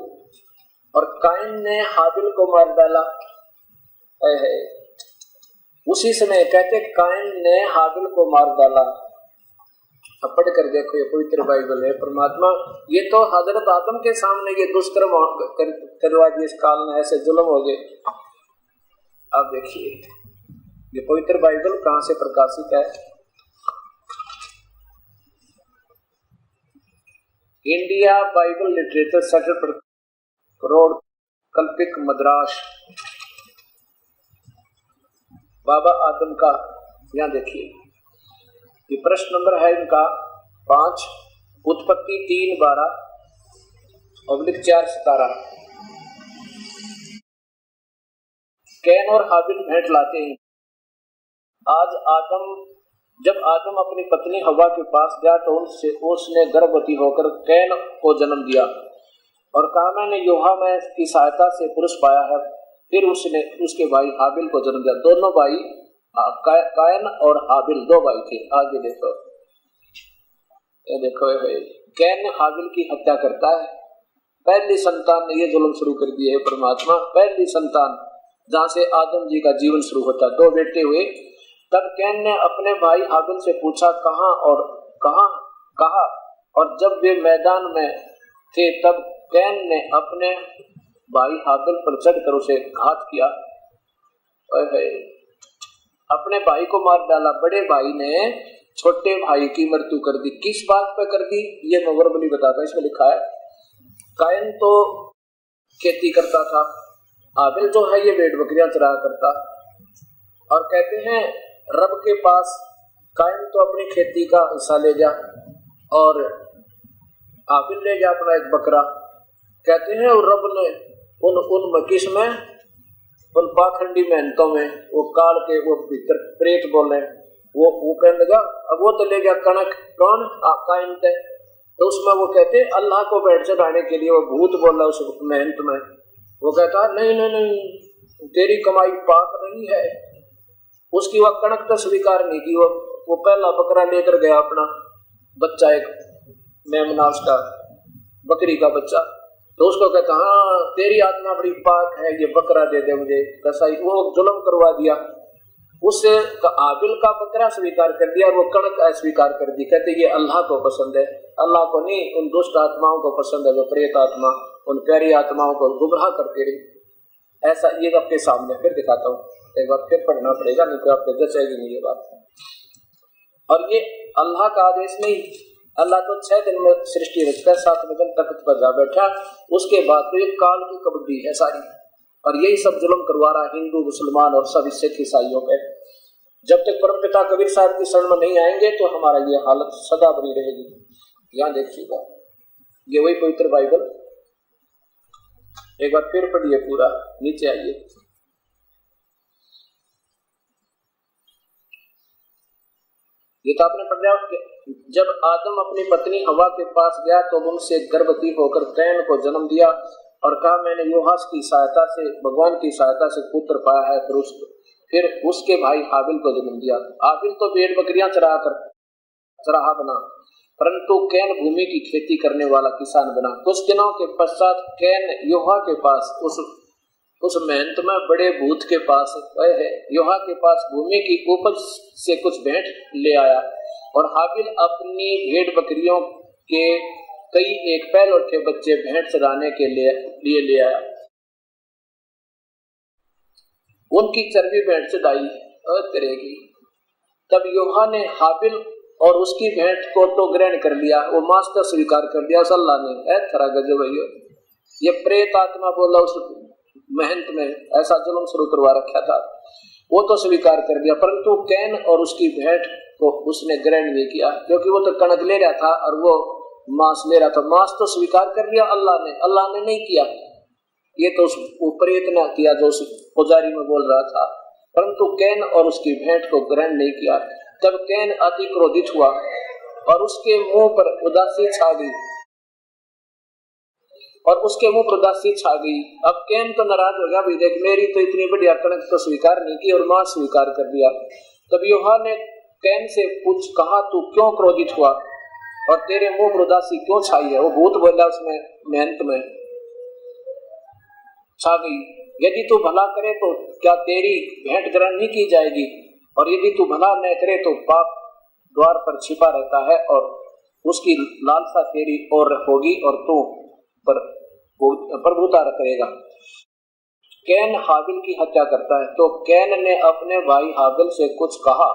और काइन ने हाबिल को मार डाला। उसी समय कहते काइन ने हाबिल को मार डाला। अब पढ़ कर देखो, ये पवित्र बाइबल है। परमात्मा, ये तो हजरत आदम के सामने ये दुष्कर्म करवा दिए, इस काल में ऐसे जुल्म हो गए। अब देखिए ये पवित्र बाइबल कहां से प्रकाशित है? India Bible literature centre road, Kilpauk, Madras. बाबा आदम का यहाँ देखिए, ये प्रश्न नंबर है इनका 5, उत्पत्ति 3:12/4:17। कैन और हाबिल भेंट लाते हैं। जब आदम अपनी पत्नी हवा के पास गया तो उसने गर्भवती होकर कैन को जन्म दिया, और कहा मैंने यूहन्ना की सहायता से पुरुष पाया है। फिर उसने उसके भाई हाबिल को जन्म दिया। दोनों भाई कायन और हाबिल 2 भाई थे। आगे देखो, ये देखो, कैन ने हाबिल की हत्या करता है। पहली संतान ने ये जुल्म शुरू कर दिए है परमात्मा। पहली संतान जहाँ से आदम जी का जीवन शुरू होता है। 2 बेटे हुए। तब कैन ने अपने भाई हाबिल से पूछा कहाँ, और जब वे मैदान में थे तब कैन ने अपने भाई हाबिल पर चढ़कर उसे घात किया। अपने भाई को मार डाला। बड़े भाई ने छोटे भाई की मृत्यु कर दी। किस बात पर कर दी ये मैं वर्बली बताता, इसमें लिखा है। कायन तो खेती करता था, हाबिल जो है ये भेड़ बकरियां चरा करता। और कहते हैं रब के पास कायन तो अपनी खेती का हिस्सा ले गया और हाबिल ले गया अपना एक बकरा। कहते हैं और रब ने उन मकीस में, उन पाखंडी मेहनतों में वो काल के वो भीतर प्रेत बोले, वो कहने लगा। अब वो तो ले गया कणक, कौन? कायन थे। तो उसमें वो कहते अल्लाह को बैठ चढ़ाने के लिए वो भूत बोला उस मेहनत में। वो कहता नहीं, तेरी कमाई पाक नहीं है। उसकी वह कणक तो स्वीकार नहीं की। वो पहला बकरा लेकर गया अपना बच्चा, एक मेमना उसका बकरी का बच्चा। तो उसको कहता हाँ तेरी आत्मा बड़ी पाक है, ये बकरा दे दे मुझे। कसाई वो जुल्म करवा दिया। उससे हाबिल का बकरा स्वीकार कर दिया और वो कणक अस्वीकार कर दी। कहते ये अल्लाह को पसंद है, अल्लाह को नहीं। उन दुष्ट आत्माओं को पसंद है, जो प्रेत आत्मा उन प्यारी आत्माओं को गुमराह करते रही। ऐसा ये आपके सामने फिर दिखाता हूँ, एक बार फिर पढ़ना पड़ेगा, नहीं तो आपको जचेगी नहीं ये बात। और ये अल्लाह का आदेश नहीं। अल्लाह तो 6 दिन में सृष्टि रचता है, 7वें दिन तख्त पर जा बैठा। उसके बाद तो ये काल की कबड्डी है सारी। और यही सब जुल्म करवा रहा हिंदू, मुसलमान और सब सिख ईसाइयों पे। जब तक परमपिता कबीर साहब की शरण में नहीं आएंगे तो हमारा ये हालत सदा बनी रहेगी। यहाँ देखिएगा, ये वही पवित्र बाइबल, एक बार फिर पढ़िए पूरा, नीचे आइए। ये तो आपने पढ़ लिया, जब आदम अपनी पत्नी हवा के पास गया तो उनसे गर्भवती होकर कैन को जन्म दिया और कहा मैंने योहास की सहायता से, भगवान की सहायता से पुत्र पाया है। फिर उसके भाई हाबिल को जन्म दिया। हाबिल तो भेड़ बकरियां चराहा बना, परंतु कैन भूमि की खेती करने वाला किसान बना। कुछ दिनों के पश्चात कैन योहा के पास उस मेहनत में बड़े भूत के पास है, योहा के पास भूमि की उपज से कुछ भेंट ले आया और हाबिल अपनी भेड़ बकरियों के कई एक पहलौठे बच्चे भेंट चराने के लिए ले आया। उनकी चर्बी भेंट चढ़ाई करेगी। तब योहा ने हाबिल और उसकी भेंट को तो ग्रहण कर लिया, वो मांस तो स्वीकार कर लिया। अल्लाह ने थरा गजब है ये प्रेत आत्मा बोला उस मेहनत में ऐसा जुल्म शुरू करवा रखा था, वो तो स्वीकार कर लिया, परंतु कैन और उसकी भेंट को उसने ग्रहण नहीं किया, क्योंकि वो तो कणक ले रहा था और वो मांस ले रहा था। मांस तो स्वीकार कर लिया अल्लाह ने नहीं किया। ये तो प्रेत ने किया जो उस पुजारी में बोल रहा था, परंतु कैन और उसकी भेंट को ग्रहण नहीं किया। तब कैन अति क्रोधित हुआ और उसके मुंह पर उदासी छा गई अब कैन तो नाराज हो गया, भाई देख मेरी तो इतनी बढ़िया कणक तो स्वीकार नहीं की और मांस स्वीकार कर दिया। तब योहा ने कैन से कहा तू क्यों क्रोधित हुआ और तेरे मुंह पर उदासी क्यों छाई है? वो भूत बोला उसमें मेहनत में छा गई। यदि तू भला करे तो क्या तेरी भेंट ग्रहण नहीं की जाएगी, और यदि तू भला न करे तो पाप द्वार पर छिपा रहता है और उसकी लालसा तेरी ओर होगी और तू पर प्रभुता करेगा। कैन हाबिल की हत्या करता है। तो कैन ने अपने भाई हाबिल से कुछ कहा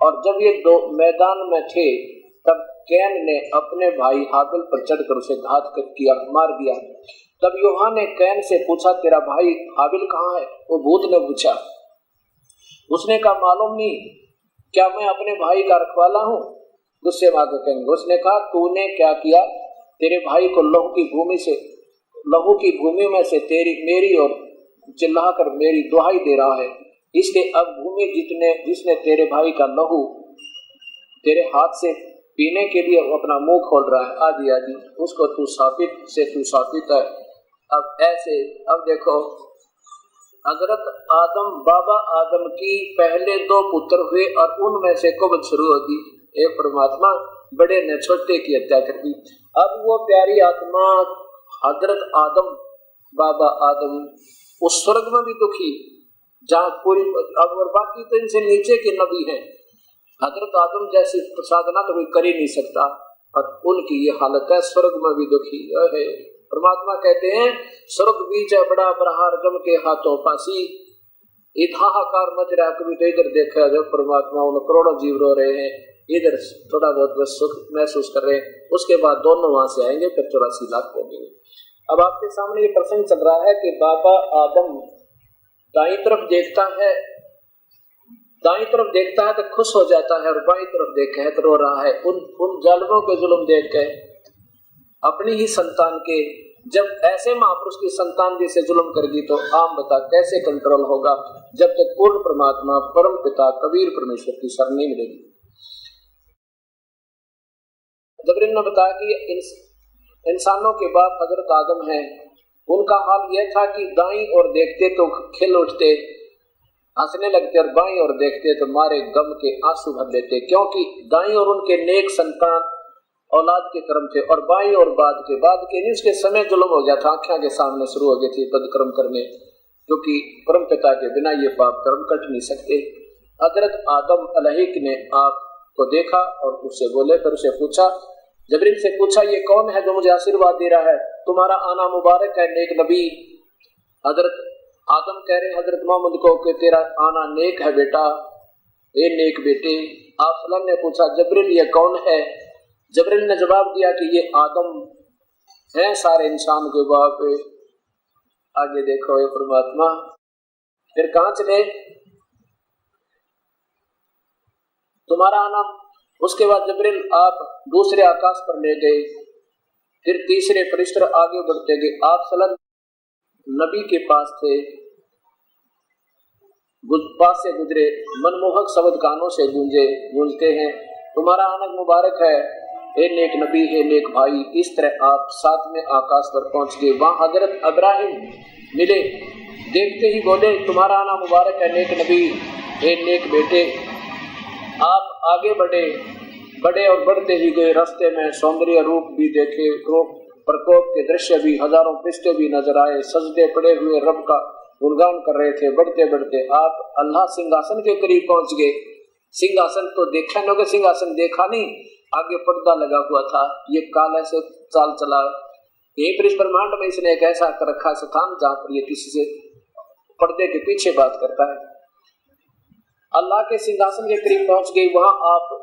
और जब ये दो मैदान में थे तब कैन ने अपने भाई हाबिल पर चढ़कर उसे घात किया, मार दिया। तब योहा ने कैन से पूछा तेरा भाई हाबिल कहाँ है? वो भूत ने पूछा। उसने कहा मालूम नहीं, क्या मैं अपने भाई का रखवाला हूँ? गुस्से में आकर कहेंगे। उसने कहा तूने क्या किया? तेरे भाई को लहू की भूमि में से मेरी और चिल्लाकर मेरी दुहाई दे रहा है, इसलिए अब भूमि जिसने तेरे भाई का लहू तेरे हाथ से पीने के लिए अपना मुंह खोल रहा है, आदि उसको तू साबित है। अब देखो हजरत आदम बाबा आदम की पहले 2 पुत्र हुए और उनमें से कुबत शुरू होगी। एक परमात्मा बड़े ने छोटे की हत्या कर दी। अब वो प्यारी आत्मा हजरत आदम बाबा आदम उस स्वर्ग में भी दुखी, जहाँ पूरी और बाकी तो इनसे नीचे के नबी हैं, हजरत आदम जैसी साधना तो कोई कर ही नहीं सकता और उनकी ये हालत है, स्वर्ग में भी दुखी है। परमात्मा कहते हैं स्वर्ग बीच है बड़ा प्रहार गम के हाथों फांसी, हाहाकार मच रहा। कभी तो इधर देखा जब परमात्मा उन करोड़ों जीव रो रहे हैं, इधर थोड़ा बहुत बस सुख महसूस कर रहे हैं, उसके बाद दोनों वहां से आएंगे, फिर 84 लाख होंगे। अब आपके सामने ये प्रसंग चल रहा है कि बाबा आदम दाई तरफ देखता है तो खुश हो जाता है और बाई तरफ देखे है तो रो रहा है। उन जालिमों के जुल्म देख के अपनी ही संतान के, जब ऐसे महापुरुष की संतान भी से जुल्म करेगी तो आम बता कैसे कंट्रोल होगा, जब तक पूर्ण परमात्मा परम पिता कबीर परमेश्वर की शरण नहीं मिलेगी। जबरील ने बताया कि इंसानों के बाप हजरत आदम हैं, उनका हाल यह था कि दाईं ओर देखते तो खिल उठते, हंसने लगते, और बाईं ओर देखते तो मारे गम के आंसू भर लेते, क्योंकि दाईं ओर उनके नेक संतान औलाद के कर्म थे और बाईं और बाद के नहीं, उसके समय जुल्म हो गया था, आंखें के सामने शुरू हो गई थी बदकर्म करने, क्योंकि परम पिता के बिना ये पाप कर्म कट नहीं सकते। हजरत आदम अलैहिक ने आप को देखा और उससे बोले, फिर उसे पूछा, जबरील से पूछा ये कौन है जो मुझे आशीर्वाद दे रहा है, तुम्हारा आना मुबारक है नेक नबी। हजरत आदम कह रहे हजरत मोहम्मद को कि तेरा आना नेक है बेटा, ए नेक बेटे। आप सल्लल्लाहु ने पूछा जबरील ये कौन है? जबरील ने जवाब दिया कि ये आदम है सारे इंसान के बाप। आगे देखो ये परमात्मा फिर कहां चले, तुम्हारा आना। उसके बाद जबरील आप दूसरे आकाश पर ले गए, फिर तीसरे फरिश्ते आगे बढ़ते गए। आप सल्लल्लाहु नबी के पास थे, पास से गुजरे, मनमोहक शब्द कानों से गूंजते हैं, तुम्हारा आना मुबारक है, हे नेक नबी, हे नेक भाई। इस तरह आप साथ में आकाश पर पहुंच गए। वहां हजरत इब्राहिम मिले, देखते ही बोले तुम्हारा आना मुबारक है नेक नबी, हे नेक बेटे। आप आगे बढ़े और बढ़ते ही गए। रास्ते में सौंदर्य रूप भी देखे, प्रकोप के दृश्य भी, हजारों फरिश्ते भी नजर आए, सजदे पड़े हुए रब का गुणगान कर रहे थे। बढ़ते बढ़ते आप अल्लाह सिंहासन के करीब पहुंच गए। सिंहासन तो देखा न, सिंहासन देखा नहीं, आगे पर्दा लगा हुआ था। ये काल ऐसे चाल चला, यही पर इस ब्रह्मांड में इसने एक ऐसा कर रखा स्थान जहाँ पर ये किसी से पर्दे के पीछे बात करता है। अल्लाह के सिंहासन के करीब पहुंच गई। वहां आप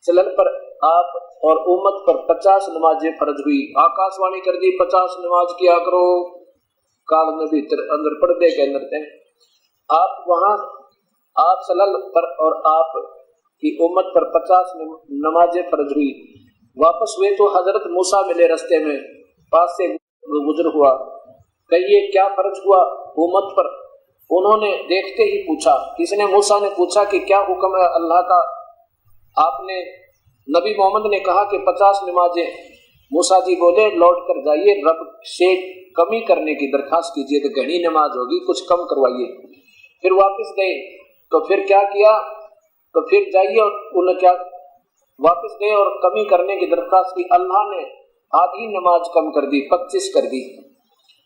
चलन पर आप और उम्मत पर 50 नमाजें फर्ज हुई। आकाशवाणी कर दी 50 नमाज किया करो। काल में भी अंदर पर्दे के अंदर थे आप। वहां आप सलल पर और आप की उम्मत पर 50 नमाजें फर्ज हुई। वापस हुए तो हजरत मूसा मिले रास्ते में, पास से गुजर हुआ। कहिए क्या फर्ज हुआ उम्मत पर? उन्होंने देखते ही पूछा, किसने? मूसा ने पूछा कि क्या हुक्म है अल्लाह का? आपने नबी मोहम्मद ने कहा कि 50 नमाजें। मूसा जी बोले लौट कर जाइए, रब से कमी करने की दरखास्त कीजिए, तो घनी नमाज होगी, कुछ कम करवाइए। फिर वापस गए तो फिर क्या किया? तो फिर जाइए और उन्हें क्या वापस गए और कमी करने की दरखास्त की। अल्लाह ने आधी नमाज कम कर दी, 25 कर दी।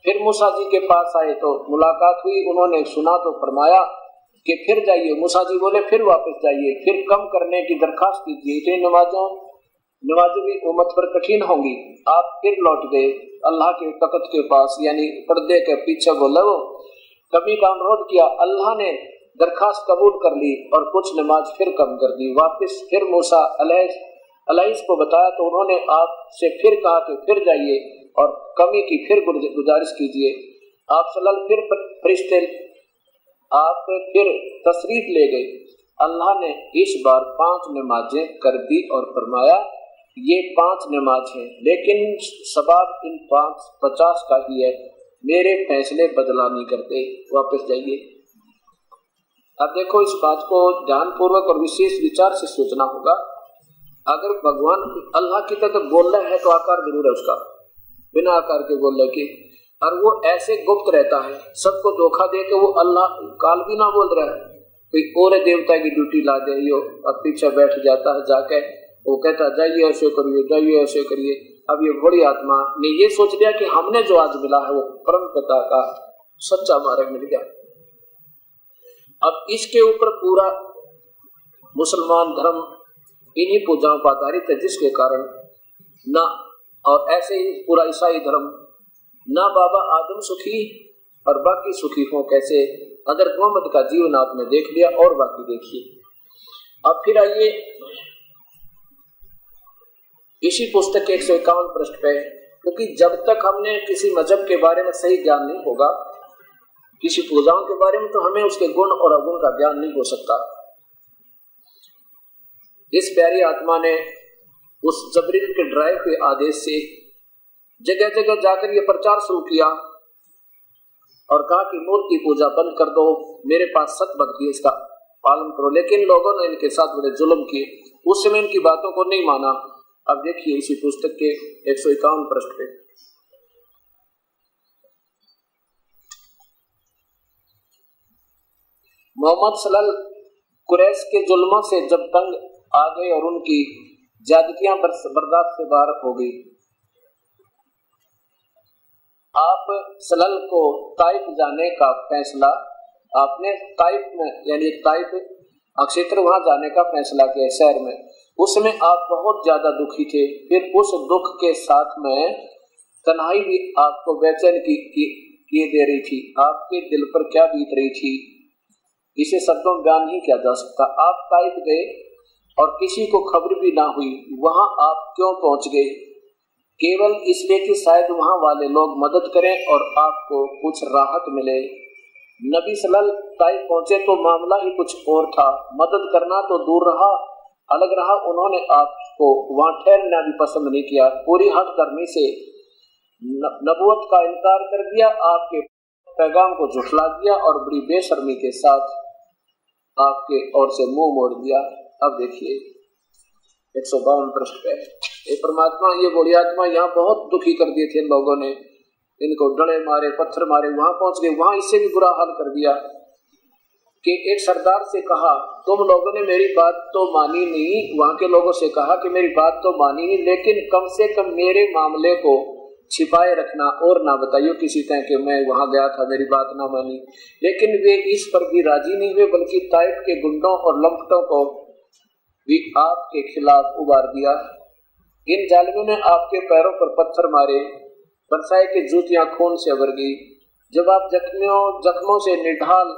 फिर मूसा जी के पास आए तो मुलाकात हुई, उन्होंने सुना तो फरमाया कि फिर जाइए। मूसा जी बोले फिर वापस जाइए, फिर कम करने की दरखास्त कीजिए, इतनी नमाजें भी उम्मत पर कठिन होंगी। आप फिर लौट गए अल्लाह के तख्त के पास, यानी पर्दे के पीछे। बोले वो कमी का अनुरोध किया, अल्लाह ने दरखास्त कबूल कर ली और कुछ नमाज फिर कम कर दी। वापस फिर मूसा अलैहिस्सलाम को बताया तो उन्होंने आपसे फिर कहा कि फिर जाइए और कमी की फिर गुजारिश कीजिए। आप सल्लल्लाहु फिर फरिश्ते आप फिर तशरीफ ले गए। अल्लाह ने इस बार 5 नमाजें कर दी और फरमाया ये 5 नमाज हैं, लेकिन सवाब इन 50 का ही है, मेरे फैसले बदला नहीं करते, वापस जाइए। अब देखो इस बात को ध्यानपूर्वक और विशेष विचार से सोचना होगा। अगर भगवान अल्लाह की तरफ बोल रहे हैं तो आकार जरूर है उसका, बिना आकार के बोल रहे कि, और वो ऐसे गुप्त रहता है, सबको धोखा दे के वो अल्लाह काल भी ना बोल रहा है। कोई और देवता की ड्यूटी ला दे और पीछे बैठ जाता है जाके, वो कहता जाइए ऐसे करिए, जाइए ऐसे करिए। अब ये बड़ी आत्मा ने ये सोच लिया कि हमने जो आज मिला है वो परम पिता का सच्चा मार्ग मिल गया। अब इसके ऊपर पूरा मुसलमान धर्म इन्हीं पूजाओं पर आधारित है, जिसके कारण ना, और ऐसे ही पूरा ईसाई धर्म ना बाबा आदम सुखी और बाकी सुखी हो कैसे। अगर मोहम्मद का जीवन आपने देख लिया और बाकी देखिए। अब फिर आइए इसी पुस्तक के 151 पृष्ठ पे, क्योंकि जब तक हमने किसी मजहब के बारे में सही ज्ञान नहीं होगा, किसी पूजाओं के बारे में, तो हमें उसके गुण और अवगुण का ज्ञान नहीं हो सकता। इस प्यारी आत्मा ने उस जबरील के ड्राइव हुए आदेश से जगह जगह जाकर यह प्रचार शुरू किया और कहा कि मूर्ति पूजा बंद कर दो, मेरे पास सत भक्ति है, इसका पालन करो। लेकिन लोगों ने इनके साथ बड़े जुल्म किए, उस समय इनकी बातों को नहीं माना। अब देखिए इसी पुस्तक के 151 पृष्ठ पे, मोहम्मद सल्लल्लाहु कुरैश के जुल्मों से जब तंग आ गए और उनकी ज्यादतियां बर्दाश्त से बाहर हो गई, आप सल्लल्लाहु को ताइफ जाने का फैसला, आपने ताइफ में यानी ताइफ क्षेत्र वहां जाने का फैसला किया शहर में। उसमें आप बहुत ज्यादा दुखी थे। फिर उस दुख के साथ में तन्हाई भी आपको बेचैन किए दे रही थी। आपके दिल पर क्या बीत रही थी इसे शब्दों में बयान नहीं किया जा सकता। आप ताइफ गए और किसी को खबर भी ना हुई। वहां आप क्यों पहुंच गए? केवल इसलिए कि शायद वहां वाले लोग मदद करें और आपको कुछ राहत मिले। नबी सल्लल्लाहु ताइफ पहुंचे तो मामला ही कुछ और था। मदद करना तो दूर रहा, अलग रहा, उन्होंने आपको वहां ठहरना भी पसंद नहीं किया। पूरी हद करने से नबूवत का इनकार कर दिया, आपके पैगाम को झुठला दिया और बड़ी बेशर्मी के साथ आपके ओर से मुंह मोड़ दिया। अब देखिए 152 पृष्ठ पे। ये परमात्मा, ये बोली आत्मा यहाँ बहुत दुखी कर दिए थे लोगों ने, इनको डले मारे, पत्थर मारे, वहां पहुंच गए। वहां इससे भी बुरा हाल कर दिया कि एक सरदार से कहा तुम लोगों ने मेरी बात तो मानी नहीं, वहां के लोगों से कहा कि मेरी बात तो मानी नहीं, लेकिन कम से कम मेरे मामले को छिपाए रखना और ना बताइए किसी तरह कि मैं वहां गया था, मेरी बात ना मानी। लेकिन वे इस पर भी राजी नहीं हुए, बल्कि ताइफ के गुंडों और लंपटों को भी आपके खिलाफ उबार दिया। इन जालिमों ने आपके पैरों पर पत्थर मारे, बरसाए की जूतियां खून से उबर गई। जब आप जख्मों से निढाल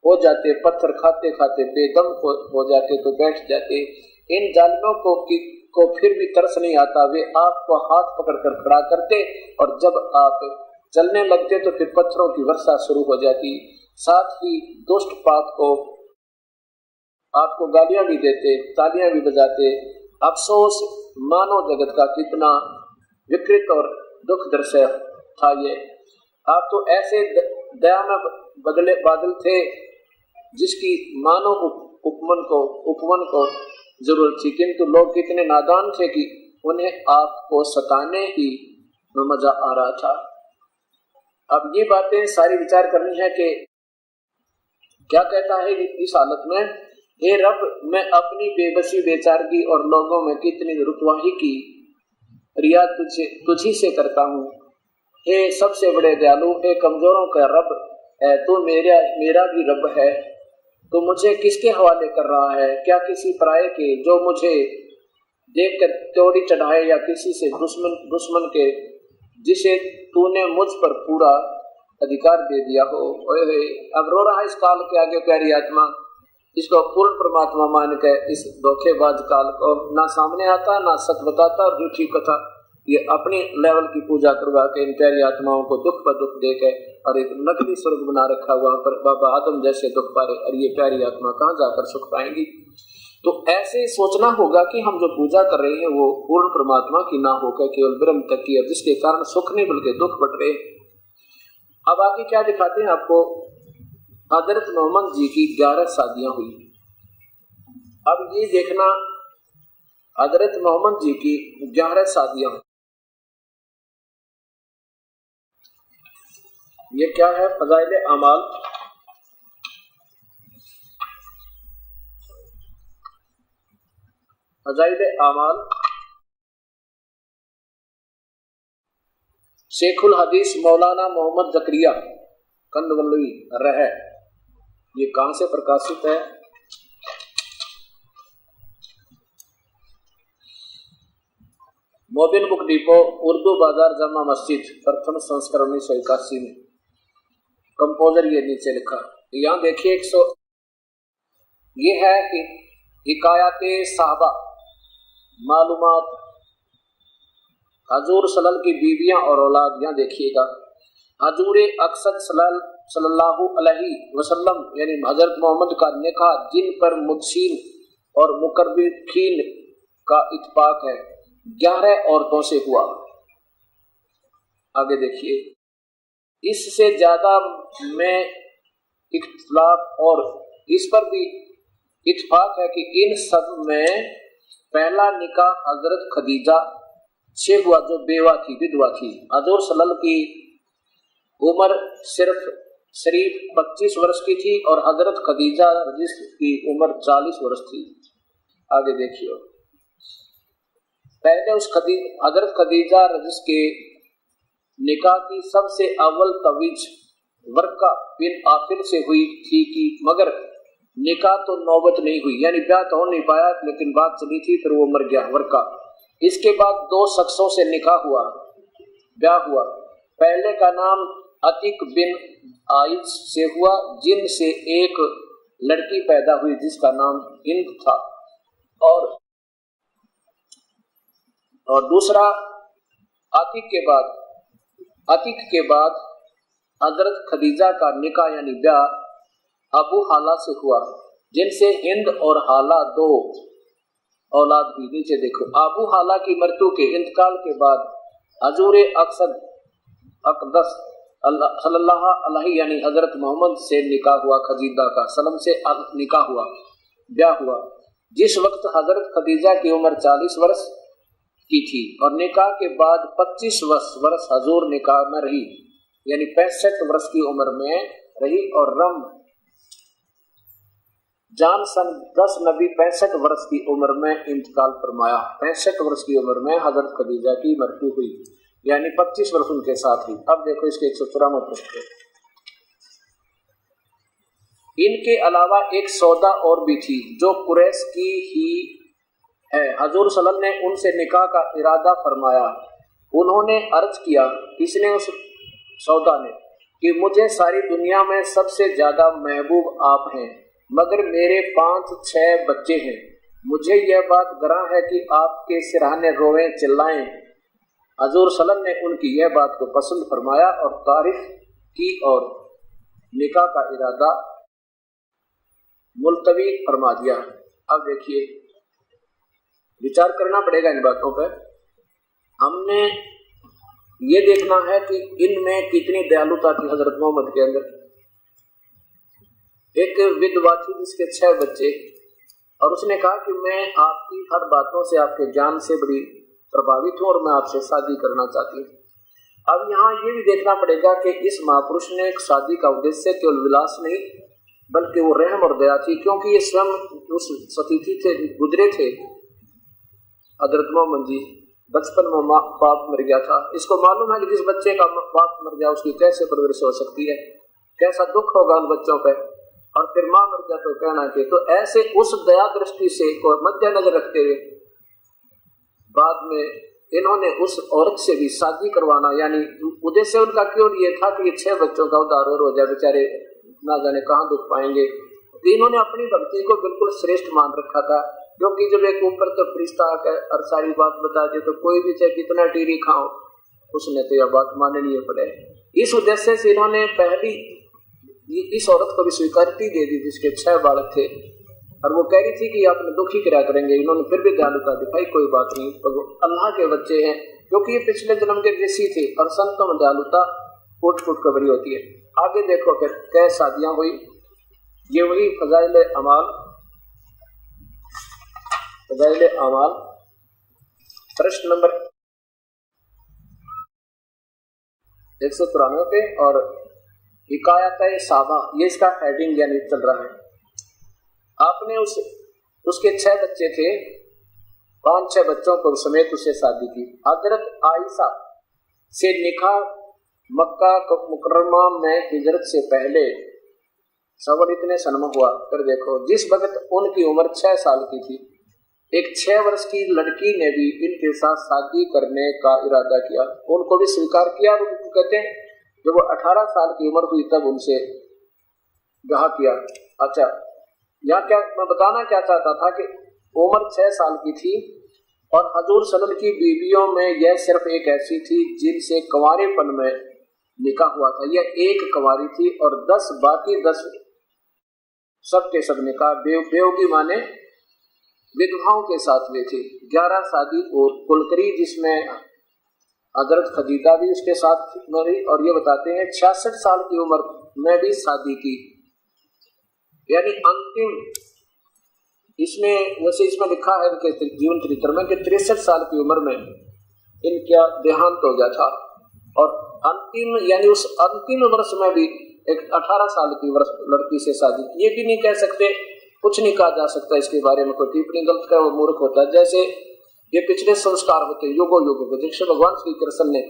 हो जाते, पत्थर खाते खाते बेदम हो जाते तो बैठ जाते। इन जालिमों को फिर भी तरस नहीं आता, वे आपको हाथ पकड़कर खड़ा करते और जब आप चलने लगते तो फिर पत्थरों की वर्षा शुरू हो जाती। साथ ही दुष्ट पाप को आपको गालियां भी देते, तालियां भी बजाते। अफसोस, मानव जगत का कितना विकृत और दुख दृश्य था ये। आप तो ऐसे दया में बदले बादल थे जिसकी मानव उपमन को जरूरत थी, किंतु लोग कितने नादान थे कि उन्हें आपको सताने ही में मजा आ रहा था। अब ये बातें सारी विचार करनी है कि क्या कहता है इस हालत में, हे रब, मैं अपनी बेबसी, बेचारगी और लोगों में कितनी रुतवाही की रियाद तुझी से करता हूँ। हे सबसे बड़े दयालु, हे कमजोरों का रब है तू, मेरा भी रब है। तो मुझे किसके हवाले कर रहा है? क्या किसी पराये के जो मुझे देखकर त्योड़ी चढ़ाए, या किसी से दुश्मन के जिसे तूने मुझ पर पूरा अधिकार दे दिया हो। ओए अब रो रहा है इस काल के आगे प्यारी आत्मा, इसको पूर्ण परमात्मा मान के इस धोखेबाज काल को ना सामने आता, ना सच बताता, और झूठी कथा ये अपनी लेवल की पूजा करवा के इन प्यारी आत्माओं को दुख पर दुख दे के और एक नकली स्वर्ग बना रखा हुआ पर बाबा आदम जैसे दुख पा रहे, और ये प्यारी आत्मा कहाँ जाकर सुख पाएंगी। तो ऐसे सोचना होगा कि हम जो पूजा कर रहे हैं वो पूर्ण परमात्मा की ना होकर केवल ब्रह्म तक की है, जिसके कारण सुख नहीं बल्कि दुख बढ़ रहे। अब आगे क्या दिखाते हैं आपको, हजरत मोहम्मद जी की 11 शादियां हुई। अब ये देखना, हजरत मोहम्मद जी की 11 शादियां, ये क्या है, फज़ाइल अमाल। फज़ाइल अमाल शेखुल हदीस मौलाना मोहम्मद जकरिया कंदवल्लवी रह, ये कहां से प्रकाशित है? मोबिल बुक डिपो, उर्दू बाजार, जमा मस्जिद, प्रथम संस्करण 1981 में। कंपोजर ये नीचे लिखा, यहाँ देखिए 100, ये है कि हिकायते साहबा, मालूमात, हजूर सल्लल्लाहु की बीवियां और औलाद। यहाँ देखिएगा, हजूर अक़सद सल्लल्लाहु अलैहि वसल्लम यानी हजरत मोहम्मद का निकाह जिन पर मुहसिन और मुकर्रबीन का इत्फाक है 11 औरतों से हुआ। आगे देखिए, इससे ज्यादा में इख्तिलाफ और इस पर भी इत्फाक है कि इन सब में पहला निकाह हजरत खदीजा से हुआ जो बेवा थी, विधवा थी। हजूर सल्लल्लाहु की उम्र सिर्फ 25 वर्ष की थी और हजरत खदीजा की उम्र 40 वर्ष थी। आगे देखिए, पहले उस हजरत खदीजा रजिस के निकाह की सबसे अव्वल तवीज वर्का बिन आखिर से हुई थी कि मगर निकाह तो नौबत नहीं हुई, यानी ब्याह तो हो नहीं पाया, लेकिन बात चली थी, फिर वो मर गया वर्का। इसके बाद 2 शख्सों से निकाह हुआ, ब्याह हुआ। पहले का नाम अतीक बिन आइज से हुआ, जिनसे एक लड़की पैदा हुई जिसका नाम हिंद था, और दूसरा अतीक के बाद हजरत खदीजा का निकाह यानी ब्याह अबू हाला से हुआ, जिनसे हिंद और हाला 2 औलाद हुई। नीचे देखो, अबू हाला की मृत्यु के इंतकाल के बाद हजूर अक़सद सल्लल्लाहु अलैहि यानी हजरत मोहम्मद से निकाह हुआ, खदीजा का सलम से निकाह हुआ, ब्याह हुआ। जिस वक्त हजरत खदीजा की उम्र 40 वर्ष की थी और निकाह के बाद 25 वर्ष हजूर निकाह में रही, यानी 65 वर्ष की उम्र में रही। और रम जान सन 10 नबी 65 वर्ष की उम्र में इंतकाल फरमाया। 65 वर्ष की उम्र में हजरत खदीजा की मृत्यु हुई, यानी 25 वर्ष उनके साथ हुई। अब देखो इसके 154 पृष्ठ। इनके अलावा एक सौदा और भी थी जो कुरैश की ही है। हजूर सल्लल्लाहु अलैहि वसल्लम ने उनसे निकाह का इरादा फरमाया। उन्होंने अर्ज किया, इसने उस सौदा ने, कि मुझे सारी दुनिया में सबसे ज्यादा महबूब आप हैं, मगर मेरे 5-6 बच्चे हैं। मुझे यह बात गरा है कि आपके सिरहाने रोएं चिल्लाएं। हजूर सल्लल्लाहु अलैहि वसल्लम ने उनकी यह बात को पसंद फरमाया और तारीफ की और निकाह का इरादा मुलतवी फरमा दिया। अब देखिए, विचार करना पड़ेगा इन बातों पर। हमने ये देखना है कि इनमें कितनी दयालुता थी हजरत मोहम्मद के अंदर। एक विधवा थी जिसके 6 बच्चे, और उसने कहा कि मैं आपकी हर बातों से, आपके ज्ञान से बड़ी प्रभावित हूँ और मैं आपसे शादी करना चाहती हूँ। अब यहाँ ये भी देखना पड़ेगा कि इस महापुरुष ने एक शादी का उद्देश्य केवल विलास नहीं, बल्कि वो रहम और दया थी, क्योंकि ये स्वयं उस सतीथी से गुजरे थे। हजरत मोहम्मद जी बचपन में बाप मर गया था। इसको मालूम है कि जिस बच्चे का बाप मर गया उसकी कैसे परवरिश हो सकती है, कैसा दुख होगा उन बच्चों पर, और फिर माँ मर गया तो कहना चाहिए। तो ऐसे उस दया दृष्टि से को मद्देनजर रखते हुए बाद में इन्होंने उस औरत से भी शादी करवाना, यानी उद्देश्य उनका क्यों ये था कि ये 6 बच्चों का उद्धार हो जाए, बेचारे ना जाने कहाँ दुख पाएंगे। तो इन्होंने अपनी भक्ति को बिल्कुल श्रेष्ठ मान रखा था, क्योंकि जब एक ऊपर तो फरिश्ता आकर और सारी बात बता दे तो कोई भी चाहे कितना टीरी खाओ उसने तो यह बात माननी ही पड़े। इस उद्देश्य से इन्होंने पहली इस औरत को भी स्वीकृति दे दी जिसके 6 बालक थे, और वो कह रही थी कि आपने दुखी किया करेंगे। इन्होंने फिर भी दयालुता दिखाई, कोई बात नहीं, तो अल्लाह के बच्चे हैं, क्योंकि ये पिछले जन्म के ऋषि थे और संतों में दयालुता फुट फुट कबरी होती है। आगे देखो फिर क्या शादियां हुई। ये वही फजाइल अमाल प्रश्न नंबर 193 पे, और हिकायत साबा ये इसका हेडिंग यानी चल रहा है। आपने उसके 6 बच्चे थे, 5-6 बच्चों को समेत उसे शादी की। हजरत आयशा से निकाह मक्का मुकर्रमा में हिजरत से पहले सवर इतने सन में हुआ। फिर देखो, जिस वक्त उनकी उम्र 6 साल की थी, एक 6 वर्ष की लड़की ने भी इनके साथ शादी करने का इरादा किया। उनको भी स्वीकार किया। उनको कहते हैं जब वो 18 साल की उम्र हुई तब उनसे ब्याह किया। अच्छा, यहाँ क्या मैं बताना क्या चाहता था कि उम्र 6 साल की थी और हजूर सल्लल्लाहु अलैहि वसल्लम की बीवियों में यह सिर्फ एक ऐसी थी जिनसे कुंवारेपन में निकाह हुआ था। यह एक कुंवारी थी और 10 बाकी 10 सबके सब निकाह बेवगी माने विधवाओं के साथ हुए थे। 11 शादी और कुलकरी, जिसमें हजरत खदीजा भी उसके साथ मरी। और ये बताते हैं 66 साल की उम्र में भी शादी की, यानी अंतिम। इसमें वैसे इसमें लिखा है इनके जीवन चरित्र में कि 63 साल की उम्र में इनका देहांत हो गया था। और अंतिम यानी उस अंतिम वर्ष में भी एक 18 साल की वर्ष लड़की से शादी। ये भी नहीं कह सकते, कुछ नहीं कहा जा सकता इसके बारे में, कोई टिप्पणी गलत का वो मूर्ख होता है। जैसे ये पिछले संस्कार होते युगों युगों के, जैसे भगवान श्री कृष्ण ने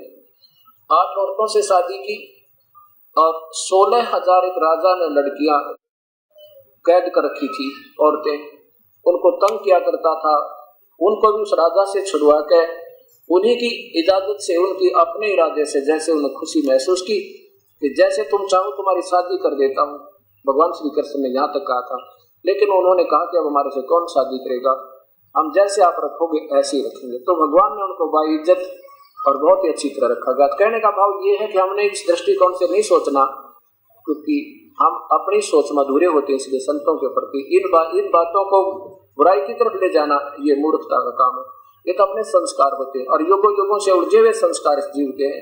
8 औरतों से शादी की और 16,000 एक राजा ने लड़कियां कैद कर रखी थी। औरतें उनको तंग किया करता था, उनको भी उस राजा से छुड़वा के उन्हीं की इजाजत से, उनकी अपने इरादे से, जैसे उन्हें खुशी महसूस की कि जैसे तुम चाहो तुम्हारी शादी कर देता हूँ। भगवान श्री कृष्ण ने यहाँ तक कहा था, लेकिन उन्होंने कहा कि अब हमारे से कौन शादी करेगा, हम जैसे आप रखोगे ऐसे ही रखेंगे। तो भगवान ने उनको बाइज्जत और बहुत ही अच्छी तरह रखा गया। कहने का भाव ये है कि हमने इस दृष्टिकोण से नहीं सोचना, क्योंकि हम अपनी सोच में अधूरे होते हैं। इसलिए संतों के प्रति इन बातों को बुराई की तरफ ले जाना ये मूर्खता का काम है। ये तो अपने संस्कार होते हैं और युगों युगों से उलझे हुए संस्कार इस जीव के हैं,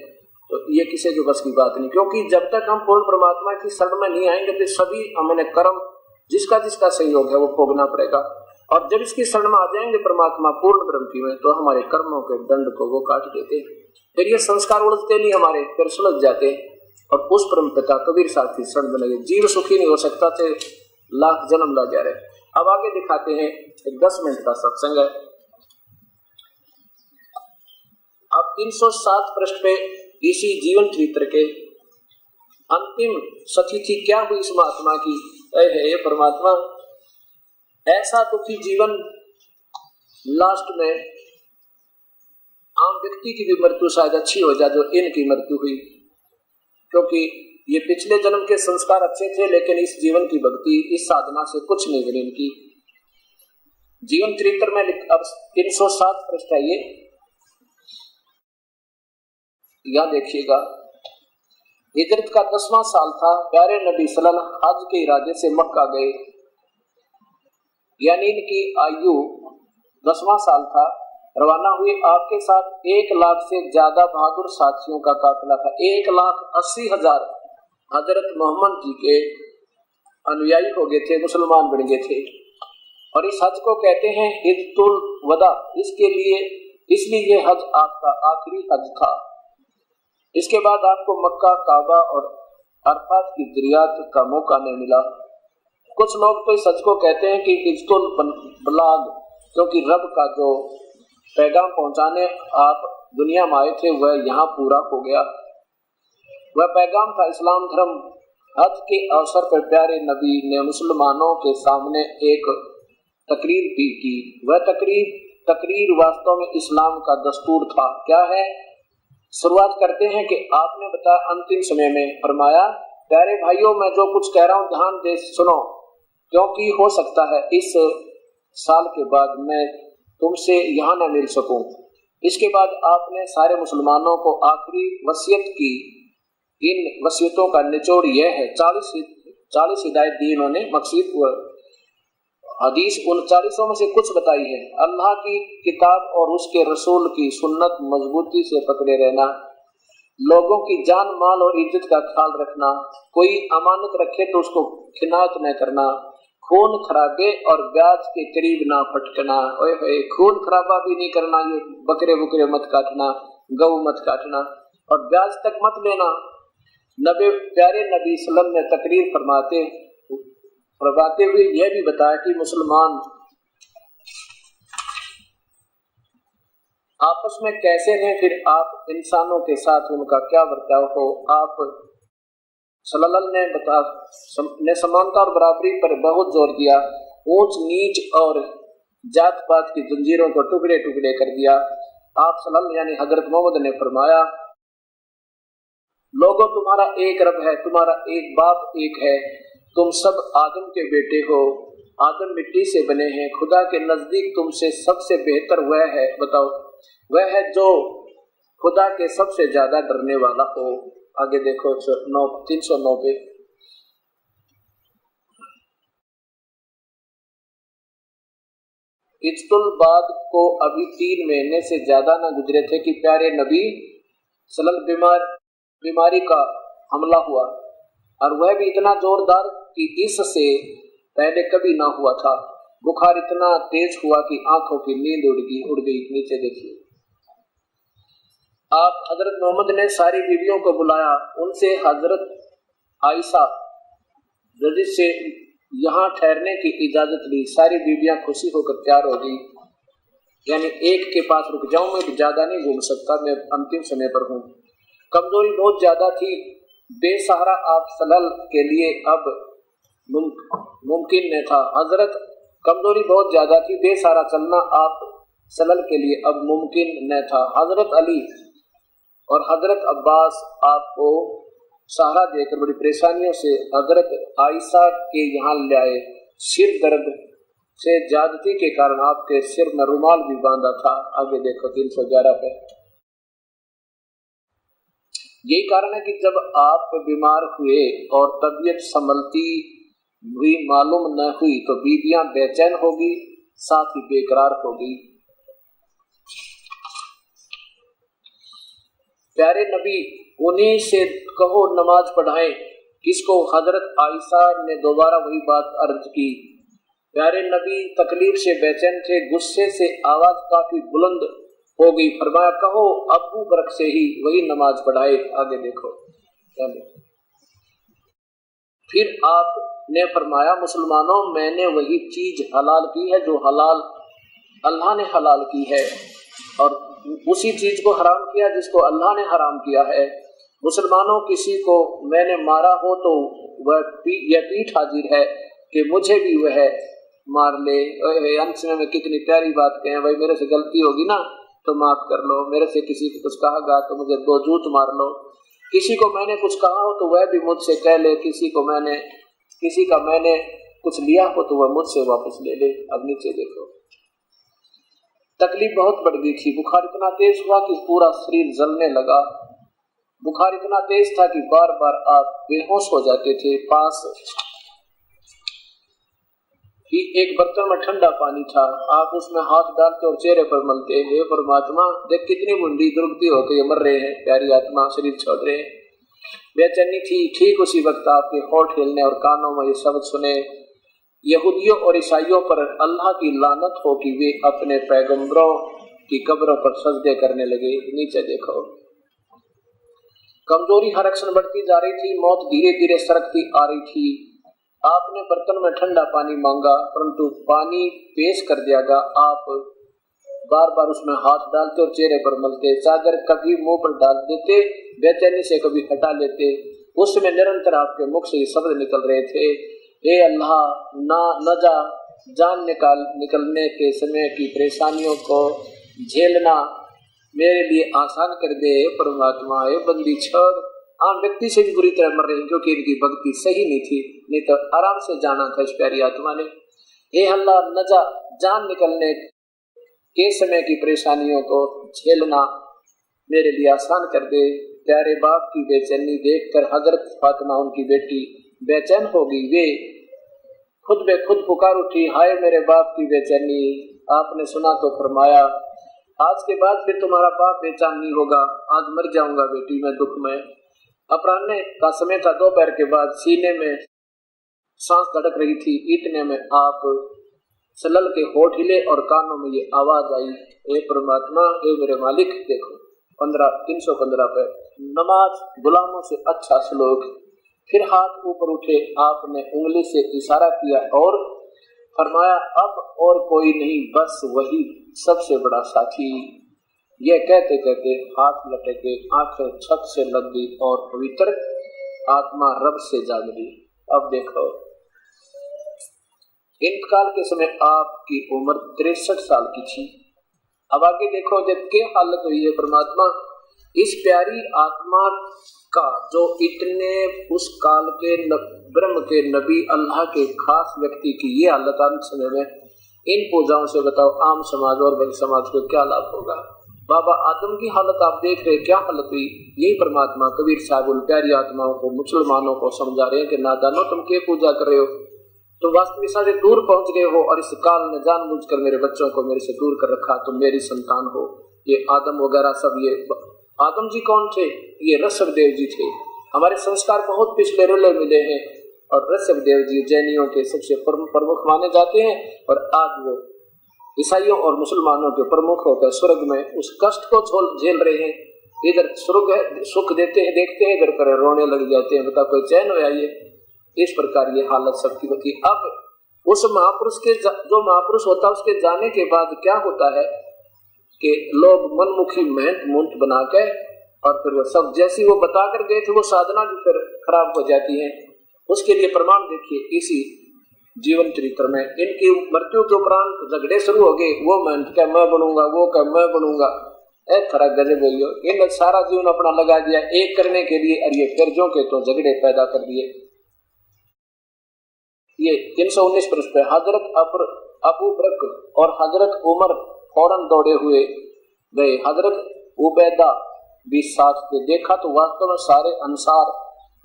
तो ये किसी के बस की बात नहीं। क्योंकि जब तक हम पूर्ण परमात्मा की शरण में नहीं आएंगे तो सभी हमें कर्म जिसका जिसका सहयोग है वो भोगना पड़ेगा। और जब इसकी शरण में आ जाएंगे परमात्मा पूर्ण ब्रह्म की में, तो हमारे कर्मों के दंड को वो काट देते। फिर ये संस्कार उड़ते नहीं हमारे, फिर सुलझ जाते और उस परम पिता कबीर साहब की शरण में लगे। जीव सुखी नहीं हो सकता थे, लाख जन्म ला जा रहे। अब आगे दिखाते हैं, एक 10 मिनट का सत्संग है। अब 307 पृष्ठ पे इसी जीवन चरित्र के अंतिम सतिथि क्या हुई इस महात्मा की। हे परमात्मा, ऐसा दुखी जीवन लास्ट में आम व्यक्ति की भी मृत्यु शायद अच्छी हो जाए जो इनकी मृत्यु हुई, क्योंकि ये पिछले जन्म के संस्कार अच्छे थे, लेकिन इस जीवन की भक्ति, इस साधना से कुछ नहीं बनी इनकी। जीवन चरित्र में अब 307 पृष्ठ है ये, यहां देखिएगा। हिजरत का 10वां साल था। प्यारे नबी सल्लल्लाहु हज के इरादे से मक्का गए, यानी इनकी आयु 10वां साल था। रवाना हुए, आपके साथ 1 लाख से ज्यादा बहादुर साथियों का काफिला था। 1,80,000 हजरत मोहम्मद जी के अनुयायी हो गए थे, मुसलमान बन गए थे। और इस हज को कहते हैं हिज्जतुल वदा, इसलिए ये हज आपका आखिरी हज था। इसके बाद आपको मक्का, काबा और अरफात की जियारत का मौका नहीं मिला। कुछ लोग तो इस हज को कहते हैं कि हिज्जतुल बलाग, क्योंकि रब का जो पैगाम पहुंचाने आप दुनिया में आए थे वह यहाँ पूरा हो गया। वह पैगाम था इस्लाम धर्म। हज के अवसर पर प्यारे नबी ने मुसलमानों के सामने एक तकरीर भी की। वह तकरीर वास्तव में इस्लाम का दस्तूर था। क्या है? शुरुआत करते हैं कि आपने बताया अंतिम समय में फरमाया, प्यारे भाइयों, मैं जो कुछ कह रहा हूँ ध्यान दे सुनो, क्योंकि हो सकता है इस साल के बाद मैं तुमसे यहाँ न मिल सकूं। इसके बाद आपने सारे मुसलमानों को आखिरी वसीयत की। इन वसीयतों का निचोड़ यह है, 40 हिदायत दी इन्होंने। मकसद हदीस 39 में से कुछ बताई है। अल्लाह की किताब और उसके रसूल की सुन्नत मजबूती से पकड़े रहना, लोगों की जान माल और इज्जत का ख्याल रखना, कोई अमानत रखे तो उसको खिनात न करना, खून खराबे और ब्याज के करीब ना फटकना। खून खराबा भी नहीं करना, ये बकरे बुकरे मत काटना, गऊ मत काटना और ब्याज तक मत लेना। प्यारे नबी सल्लल्लाहु अलैहि वसल्लम ने तकरीर फरमाते हुए यह भी बताया कि मुसलमान आपस में कैसे रहें, फिर आप इंसानों के साथ उनका क्या बर्ताव हो। आप सल्लल्लाहु ने समानता और बराबरी पर बहुत जोर दिया। ऊंच नीच और जात पात की जंजीरों को टुकड़े टुकड़े कर दिया। आप सल्लल्लाहु यानी हजरत मोहम्मद ने फरमाया, लोगों तुम्हारा एक रब है, तुम्हारा एक बाप एक है, तुम सब आदम के बेटे हो, आदम मिट्टी से बने हैं। खुदा के नजदीक तुमसे सबसे बेहतर वह है, बताओ, वह है जो खुदा के सबसे ज्यादा डरने वाला हो। आगे देखो 309 पे। हिज्जतुल बाद को अभी 3 महीने से ज्यादा न गुजरे थे कि प्यारे नबी सल्लल्लाहु बीमारी का हमला हुआ, और वह भी इतना जोरदार कि इससे पहले कभी ना हुआ था। बुखार इतना तेज हुआ कि आंखों की नींद उड़ गई। नीचे देखिए, आप हजरत मोहम्मद ने सारी बीवियों को बुलाया, उनसे हजरत आयशा रज़ी से यहाँ ठहरने की इजाजत ली। सारी बीवियां खुशी होकर तैयार हो गई, यानी एक के पास रुक जाऊं, मैं ज्यादा नहीं घूम सकता, मैं अंतिम समय पर हूँ। कमजोरी बहुत ज्यादा थी, बेसहारा आप सलल के लिए अब मुमकिन न था। हजरत कमजोरी बहुत ज्यादा थी, बेसहारा चलना आप सलल के लिए अब मुमकिन न था। हजरत अली और हजरत अब्बास आपको सहारा देकर बड़ी परेशानियों से हजरत आयशा के यहाँ ले आए। सिर दर्द से ज्यादती के कारण आपके सिर में रुमाल भी बांधा था। आगे देखो 311 पे। यही कारण है कि जब आप बीमार हुए और तबीयत संभलती हुई मालूम न हुई तो बीबियां बेचैन होगी, साथ ही बेकरार होगी। प्यारे नबी, उन्हीं से कहो नमाज पढ़ाएं। किसको? हजरत आयशा ने दोबारा वही बात अर्ज की। प्यारे नबी तकलीफ से बेचैन थे, गुस्से से आवाज काफी बुलंद हो गई। फरमाया कहो अबू बकर से ही वही नमाज पढ़ाए। आगे देखो। फिर आपने फरमाया मुसलमानों, मैंने वही चीज हलाल की है जो हलाल अल्लाह ने हलाल की है, और उसी चीज को हराम किया जिसको अल्लाह ने हराम किया है। मुसलमानों, किसी को मैंने मारा हो तो वह यह पीठ हाजिर है कि मुझे भी वह मार ले। अंत में कितनी प्यारी बात कहें, भाई मेरे से गलती होगी ना तो माफ कर लो, मेरे से किसी को कुछ कहा गया तो मुझे 2 जूत मार लो, किसी को मैंने कुछ कहा हो तो वह भी मुझसे कह ले, किसी का मैंने कुछ लिया हो तो वह मुझसे वापस ले ले। अब नीचे देखो। तकलीफ बहुत बढ़ गई थी, बुखार इतना तेज हुआ कि पूरा शरीर जलने लगा। बुखार इतना तेज था कि बार बार आप बेहोश हो जाते थे। पास ही एक बर्तन में ठंडा पानी था, आप उसमें हाथ डालते और चेहरे पर मलते। हे परमात्मा, देख कितनी मुंडी दुर्गति होकर ये मर रहे हैं, प्यारी आत्मा शरीर छोड़ रहे हैं। बेचैनी थी। ठीक उसी वक्त आपके होंठ हिलने और कानों में ये शब्द सुने, यहूदियों और ईसाइयों पर अल्लाह की लानत हो कि वे अपने पैगंबरों की कब्रों पर सजदे करने लगे। नीचे देखो। कमजोरी हर क्षण बढ़ती जा रही थी, मौत धीरे धीरे सरकती आ रही थी। आपने बर्तन में ठंडा पानी मांगा, परंतु पानी पेश कर दिया गया। आप बार बार उसमें हाथ डालते और चेहरे पर मलते, चादर कभी मुंह पर डाल देते, बेचैनी से कभी हटा लेते। उस समय निरंतर आपके मुख से ये शब्द निकल रहे थे, हे अल्लाह, न जा जान निकलने के समय की परेशानियों को झेलना मेरे लिए आसान कर दे। परमात्मा, ये बंदी छोड़। आम व्यक्ति से भी बुरी तरह मर रहे हैं क्योंकि इनकी भक्ति सही नहीं थी, नहीं तो आराम से जाना था इस प्यारी आत्मा ने। हे अल्लाह, न जा जान निकलने के समय की परेशानियों को झेलना मेरे लिए आसान कर दे। प्यारे बाप की बेचैनी देखकर हजरत फातिमा उनकी बेटी बेचैन हो गई। वे खुद बे खुद पुकार उठी, हाय मेरे बाप की बेचैनी। आपने सुना तो फरमाया, आज के बाद फिर तुम्हारा बाप बेचैन नहीं होगा, आज मर जाऊंगा बेटी मैं दुख में। अपराह्न का समय था, दोपहर के बाद सीने में सांस धड़क रही थी। इतने में आप सलल के होठ हिले और कानों में ये आवाज आई, हे परमात्मा, हे मेरे मालिक। देखो 315 पे नमाज गुलामों से अच्छा सलूक। फिर हाथ ऊपर उठे, आपने उंगली से इशारा किया और फरमाया, अब और कोई नहीं, बस वही सबसे बड़ा साथी। यह कहते कहते हाथ लटके, आंखें छत से लग गई और पवित्र आत्मा रब से जाग गई। अब देखो, इंतकाल के समय आपकी उम्र 63 साल की थी। अब आगे देखो जब क्या हालत हुई है। परमात्मा, इस प्यारी आत्मा का जो इतने उस काल के ब्रह्म के नबी अल्लाह के खास व्यक्ति की ये हालत अंत समय में, इन पूजाओं से बताओ आम समाज और बड़े समाज को क्या लाभ होगा। बाबा आदम की हालत आप देख रहे, क्या हालत हुई। यही परमात्मा कबीर साहब उन प्यारी आत्माओं को, मुसलमानों को समझा रहे हैं कि नादानो, तुम क्या पूजा कर रहे हो, तुम वास्तविकता से दूर पहुंच गए हो और इस काल ने जानबूझकर मेरे बच्चों को मेरे से दूर कर रखा। तुम मेरी संतान हो। ये आदम वगैरह सब, ये आदम जी कौन थे? ये ऋषभदेव जी थे। हमारे संस्कार बहुत पिछले रुले मिले हैं और ऋषभदेव जी जैनियों के सबसे प्रमुख माने जाते हैं और आज वो ईसाइयों और मुसलमानों के प्रमुख होकर स्वर्ग में उस कष्ट को झेल रहे हैं। इधर स्वर्ग है, सुख देते हैं, देखते हैं, इधर पर रोने लग जाते हैं। बता कोई चैन हो आइए। इस प्रकार ये हालत सबकी होती है। अब उस महापुरुष के जो महापुरुष होता है उसके जाने के बाद क्या होता है कि लोग मनमुखी मेहनत मुंत बना के और फिर वो सब जैसी वो बता कर गए थे वो साधना भी फिर खराब हो जाती है। उसके लिए प्रमाण देखिए इसी जीवन चरित्र में। इनकी मृत्यु के उपरांत झगड़े शुरू हो गए। वो मेहनत क्या मैं बनूंगा, वो क्या मैं बनूंगा। खरा गजब हो। इन सारा जीवन अपना लगा दिया एक करने के लिए और ये कर्जों के तो झगड़े पैदा कर दिए। ये 319 पृष्ठ पे हजरत अबू बकर और हजरत उमर फौरन दौड़े हुए गए। हजरत उबैदा भी साथ थे। देखा तो वास्तव में सारे अंसार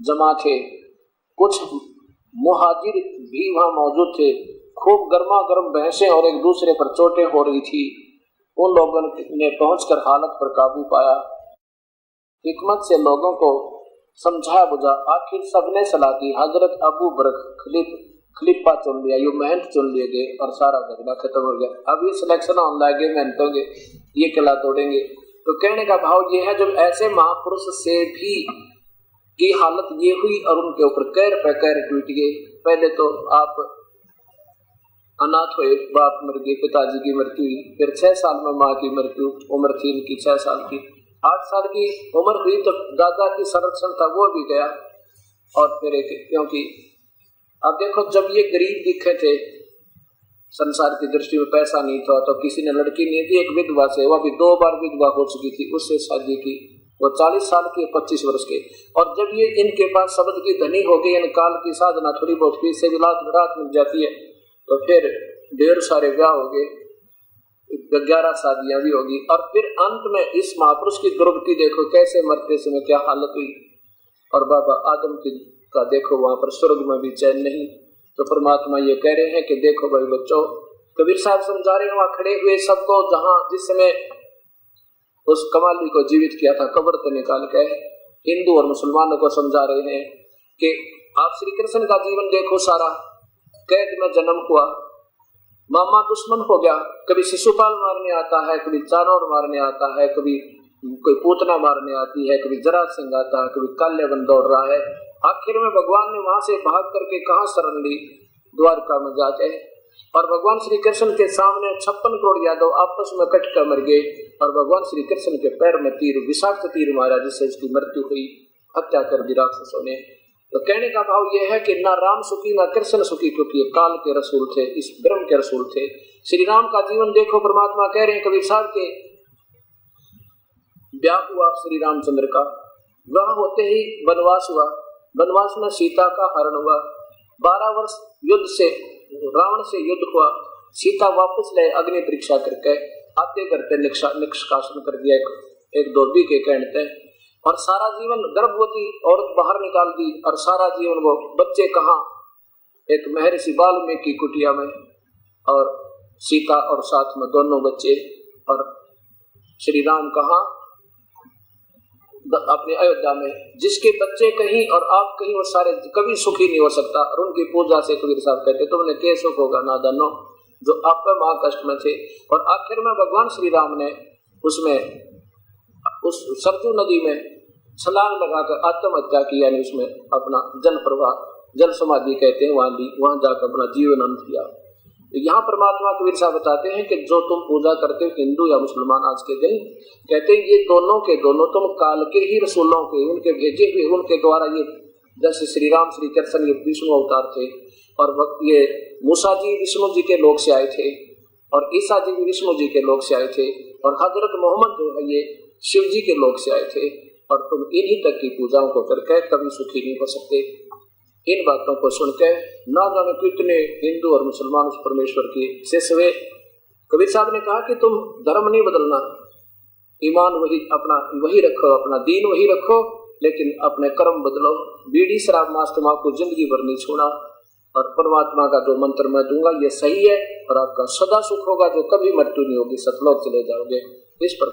जमा थे। कुछ मुहाजिर भी वहां मौजूद थे। खूब गर्मा गर्म बहसें और एक दूसरे पर चोटें हो रही थी। उन लोगों ने पहुंचकर हालत पर काबू पाया। हिकमत से लोगों को समझा बुझा आखिर सबने सलाह दी। हजरत अबू बकर खलीफा चुन लिया, यो महंत चुन लिए गए और सारा झगड़ा खत्म हो गया। अब ये सिलेक्शन होने लगे महंतों के, ये किला तोड़ेंगे। तो कहने का भाव ये है, जब ऐसे महापुरुष से भी की हालत ये हुई और उनके ऊपर कहर पे कहर टूट गए। पहले तो आप अनाथ हुए, बाप मर गए, पिताजी की मृत्यु हुई, फिर 6 साल में माँ की मृत्यु, उम्र थी इनकी 6 साल की। 8 साल की उम्र हुई तो दादा की संरक्षण था वो भी गया। और फिर एक, क्योंकि अब देखो जब ये गरीब दिखे थे, संसार की दृष्टि में पैसा नहीं था, तो किसी ने लड़की नहीं दी, एक विधवा से, वह भी 2 बार विधवा हो चुकी थी, उससे शादी की। वो 40 साल के 25 वर्ष के। और जब ये इनके पास शब्द की धनी हो गई, काल की साधना थोड़ी बहुत की, से रात मिल जाती है, तो फिर ढेर सारे ब्याह हो गए, 11 शादियां भी होगी। और फिर अंत में इस महापुरुष की दुर्गति देखो, कैसे मरते समय क्या हालत हुई। और बाबा आदम का देखो वहां पर स्वर्ग में भी चैन नहीं। तो परमात्मा ये कह रहे हैं कि देखो भाई बच्चों, कबीर साहब समझा रहे हैं वहां खड़े हुए सबको, जहां जिस समय उस कमाली को जीवित किया था कब्र से निकाल के, हिंदू और मुसलमानों को समझा रहे हैं कि आप श्री कृष्ण का जीवन देखो, सारा कैद में जन्म हुआ, मामा दुश्मन हो गया, कभी शिशुपाल मारने आता है, कभी चानौर मारने आता है, कभी कोई पूतना मारने आती है, कभी जरासंध आता है, कभी काल्यवन दौड़ रहा है। आखिर में भगवान ने वहां से भाग करके कहाँ शरण ली? द्वारका में जाके। और भगवान श्री कृष्ण के सामने 56 करोड़ यादव आपस में कट कर मर गए और भगवान श्री कृष्ण के पैर में तीर, विषाक्त तीर मारा, जिससे उसकी मृत्यु हुई, हत्या कर दी राक्षसों ने। तो कहने का भाव यह है कि ना राम सुखी ना कृष्ण सुखी, क्योंकि ये काल के रसूल थे, इस ब्रह्म के रसूल थे। श्री राम का जीवन देखो, परमात्मा कह रहे हैं कबीर साहब के ब्याह हुआ श्री रामचंद्र का, विवाह होते ही वनवास हुआ, वनवास में सीता का हरण हुआ, 12 वर्ष युद्ध से रावण से युद्ध हुआ, सीता वापस ले अग्नि परीक्षा करके आते करते निष्कासन कर दिया एक धोबी के कहते। और सारा जीवन गर्भवती औरत बाहर निकाल दी, और सारा जीवन वो बच्चे कहाँ, एक महर्षि वाल्मीकि की कुटिया में, और सीता और साथ में दोनों बच्चे, और श्री राम कहाँ, अपने अयोध्या में। जिसके बच्चे कहीं और आप कहीं, वो सारे कभी सुखी नहीं हो सकता। और उनकी पूजा से कबीर साहब कहते तुमने क्या सुख होगा नादानो, जो आप महा कष्ट में थे। और आखिर में भगवान श्री राम ने उसमें उस सरजू नदी में छलांग लगाकर आत्महत्या की, यानी उसमें अपना जल प्रवाह, जल समाधि कहते हैं, वहां जाकर अपना जीवन अंत किया। यहाँ परमात्मा कबीर साहब बताते हैं कि जो तुम पूजा करते हो, हिंदू या मुसलमान, आज के दिन कहते हैं ये दोनों के दोनों तुम काल के ही रसूलों के, उनके भेजे हुए, उनके द्वारा, ये जैसे श्री राम श्री कृष्ण ये विष्णु अवतार थे, और ये मूसा जी विष्णु जी के लोक से आए थे, और ईसा जी भी विष्णु जी के लोक से आए थे, और हजरत मोहम्मद जो है ये शिव जी के लोक से आए थे। और तुम इन्हीं तक की पूजाओं को करके कभी सुखी नहीं हो सकते। इन बातों को सुनकर ना जाने कितने हिंदू और मुसलमान उस परमेश्वर की शिष्य हुए। कबीर साहब ने कहा कि तुम धर्म नहीं बदलना, ईमान वही रखो, अपना दीन वही रखो, लेकिन अपने कर्म बदलो। बीड़ी शराब मांस तंबाकू जिंदगी भर नहीं छोड़ा, और परमात्मा का जो मंत्र मैं दूंगा ये सही है, और आपका सदा सुख होगा, जो कभी मृत्यु नहीं होगी, सतलोक चले जाओगे। इस पर